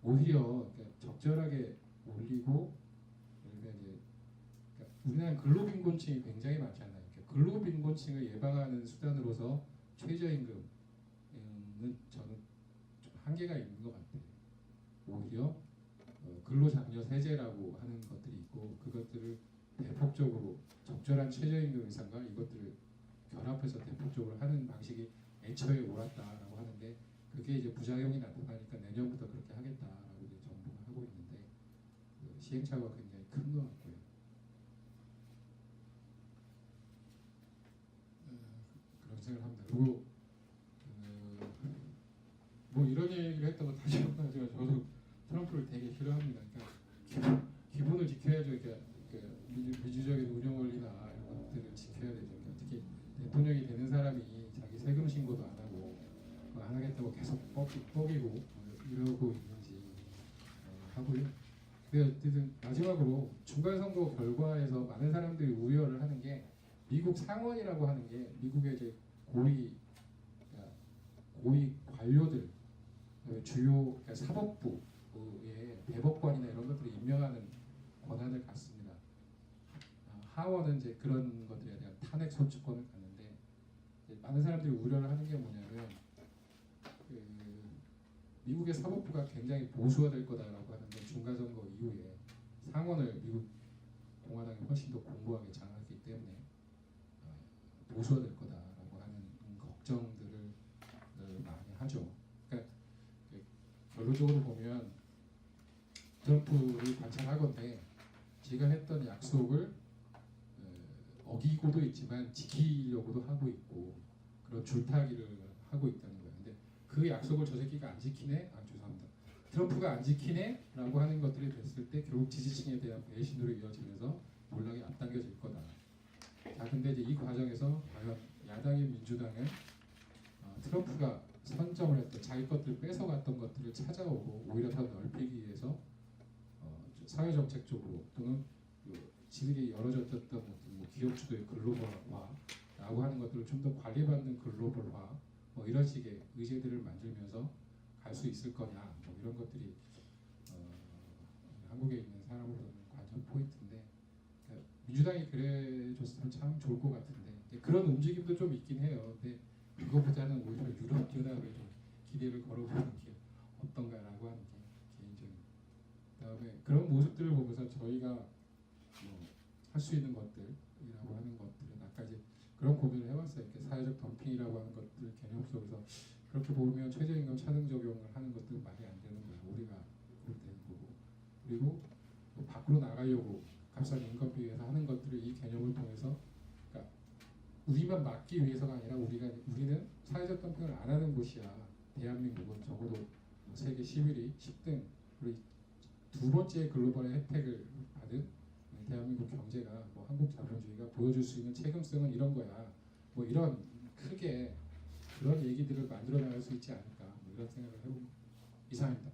Speaker 1: 오히려 그러니까 적절하게 올리고, 그러니까 이제 그러니까 우리나라 근로빈곤층이 굉장히 많잖아요. 그러니까 근로빈곤층을 예방하는 수단으로서 최저임금은 저는 좀 한계가 있는 것 같아요. 오히려 근로장려 세제라고 하는 것들이 있고, 그것들을 대폭적으로 적절한 최저임금 인상과 이것들을 결합해서 대폭적으로 하는 방식이 애초에 옳았다라고 하는데, 그게 이제 부작용이 나타나니까 내년부터 그렇게 하겠다라고 이제 정부가 하고 있는데, 시행착오가 굉장히 큰 것 같고요. 그런 생각을 합니다. 그리고 뭐 이런 얘기를 했다고 다시 한번 하지만 저도 트럼프를 되게 싫어합니다. 그러니까 기본을 지켜야죠. 그러니까 민주적인 운영 원리나 이런 것들을 지켜야 되죠. 그러니까 특히 대통령이 되는 사람이 자기 세금 신고도 안 하고 안 하겠다고 계속 뻐기고 이러고 있는지 하고요. 근데 어쨌든 마지막으로 중간선거 결과에서 많은 사람들이 우려를 하는 게, 미국 상원이라고 하는 게 미국의 이제 고위 관료들, 주요 그러니까 사법부의 대법관이나 이런 것들을 임명하는 권한을 갖습니다. 하원은 이제 그런 것들에 대한 탄핵 소추권을 갖는데, 많은 사람들이 우려를 하는 게 뭐냐면, 미국의 사법부가 굉장히 보수화될 거다라고 하는데, 중간선거 이후에 상원을 미국 공화당이 훨씬 더 공고하게 장악했기 때문에 보수화될 거다라고 하는 걱정들을 많이 하죠. 그러니까 결론적으로 보면 트럼프를 관찰하건대 제가 했던 약속을 어기고도 있지만 지키려고도 하고 있고, 그런 줄타기를 하고 있다는 거예요. 근데 그 약속을 저 새끼가 안 지키네? 죄송합니다. 트럼프가 안 지키네?라고 하는 것들이 됐을 때 결국 지지층에 대한 배신으로 이어지면서 몰락이 앞당겨질 거다. 자, 근데 이제 이 과정에서 과연 야당인 민주당은 트럼프가 선점을 했던 자기 것들 뺏어갔던 것들을 찾아오고 오히려 더 넓히기 위해서 사회정책 쪽으로, 또는 지들이 열어졌던 뭐 기업 주도의 글로벌화라고 하는 것들을 좀 더 관리받는 글로벌화, 뭐 이런 식의 의제들을 만들면서 갈 수 있을 거냐, 뭐 이런 것들이 한국에 있는 사람으로는 관전 포인트인데, 그러니까 민주당이 그래줬으면 참 좋을 것 같은데, 그런 움직임도 좀 있긴 해요. 근데 그것보다는 오히려 유럽 연합에 좀 기대를 걸어보는 게 어떤가라고 하는 게 개인적인. 그다음에 그런 모습들을 보면서 저희가 할 수 있는 것들이라고 하는 것들은 아까 이제 그런 고민을 해봤어요. 이렇게 사회적 덤핑이라고 하는 것들 개념 속에서 그렇게 보면 최저임금 차등 적용을 하는 것들은 말이 안 되는 거예요. 우리가 그럴 되는 거고, 그리고 또 밖으로 나가려고 값싼 인건비에서 하는 것들을 이 개념을 통해서, 그러니까 우리만 막기 위해서가 아니라 우리는 사회적 덤핑을 안 하는 곳이야. 대한민국은 적어도 세계 11위, 10등, 우리 두 번째 글로벌의 혜택을 받은 대한민국 경제가, 뭐 한국 자본주의가 보여줄 수 있는 책임성은 이런 거야. 뭐 이런 크게 그런 얘기들을 만들어 나갈 수 있지 않을까, 뭐 이런 생각을 해봅니다. 이상입니다.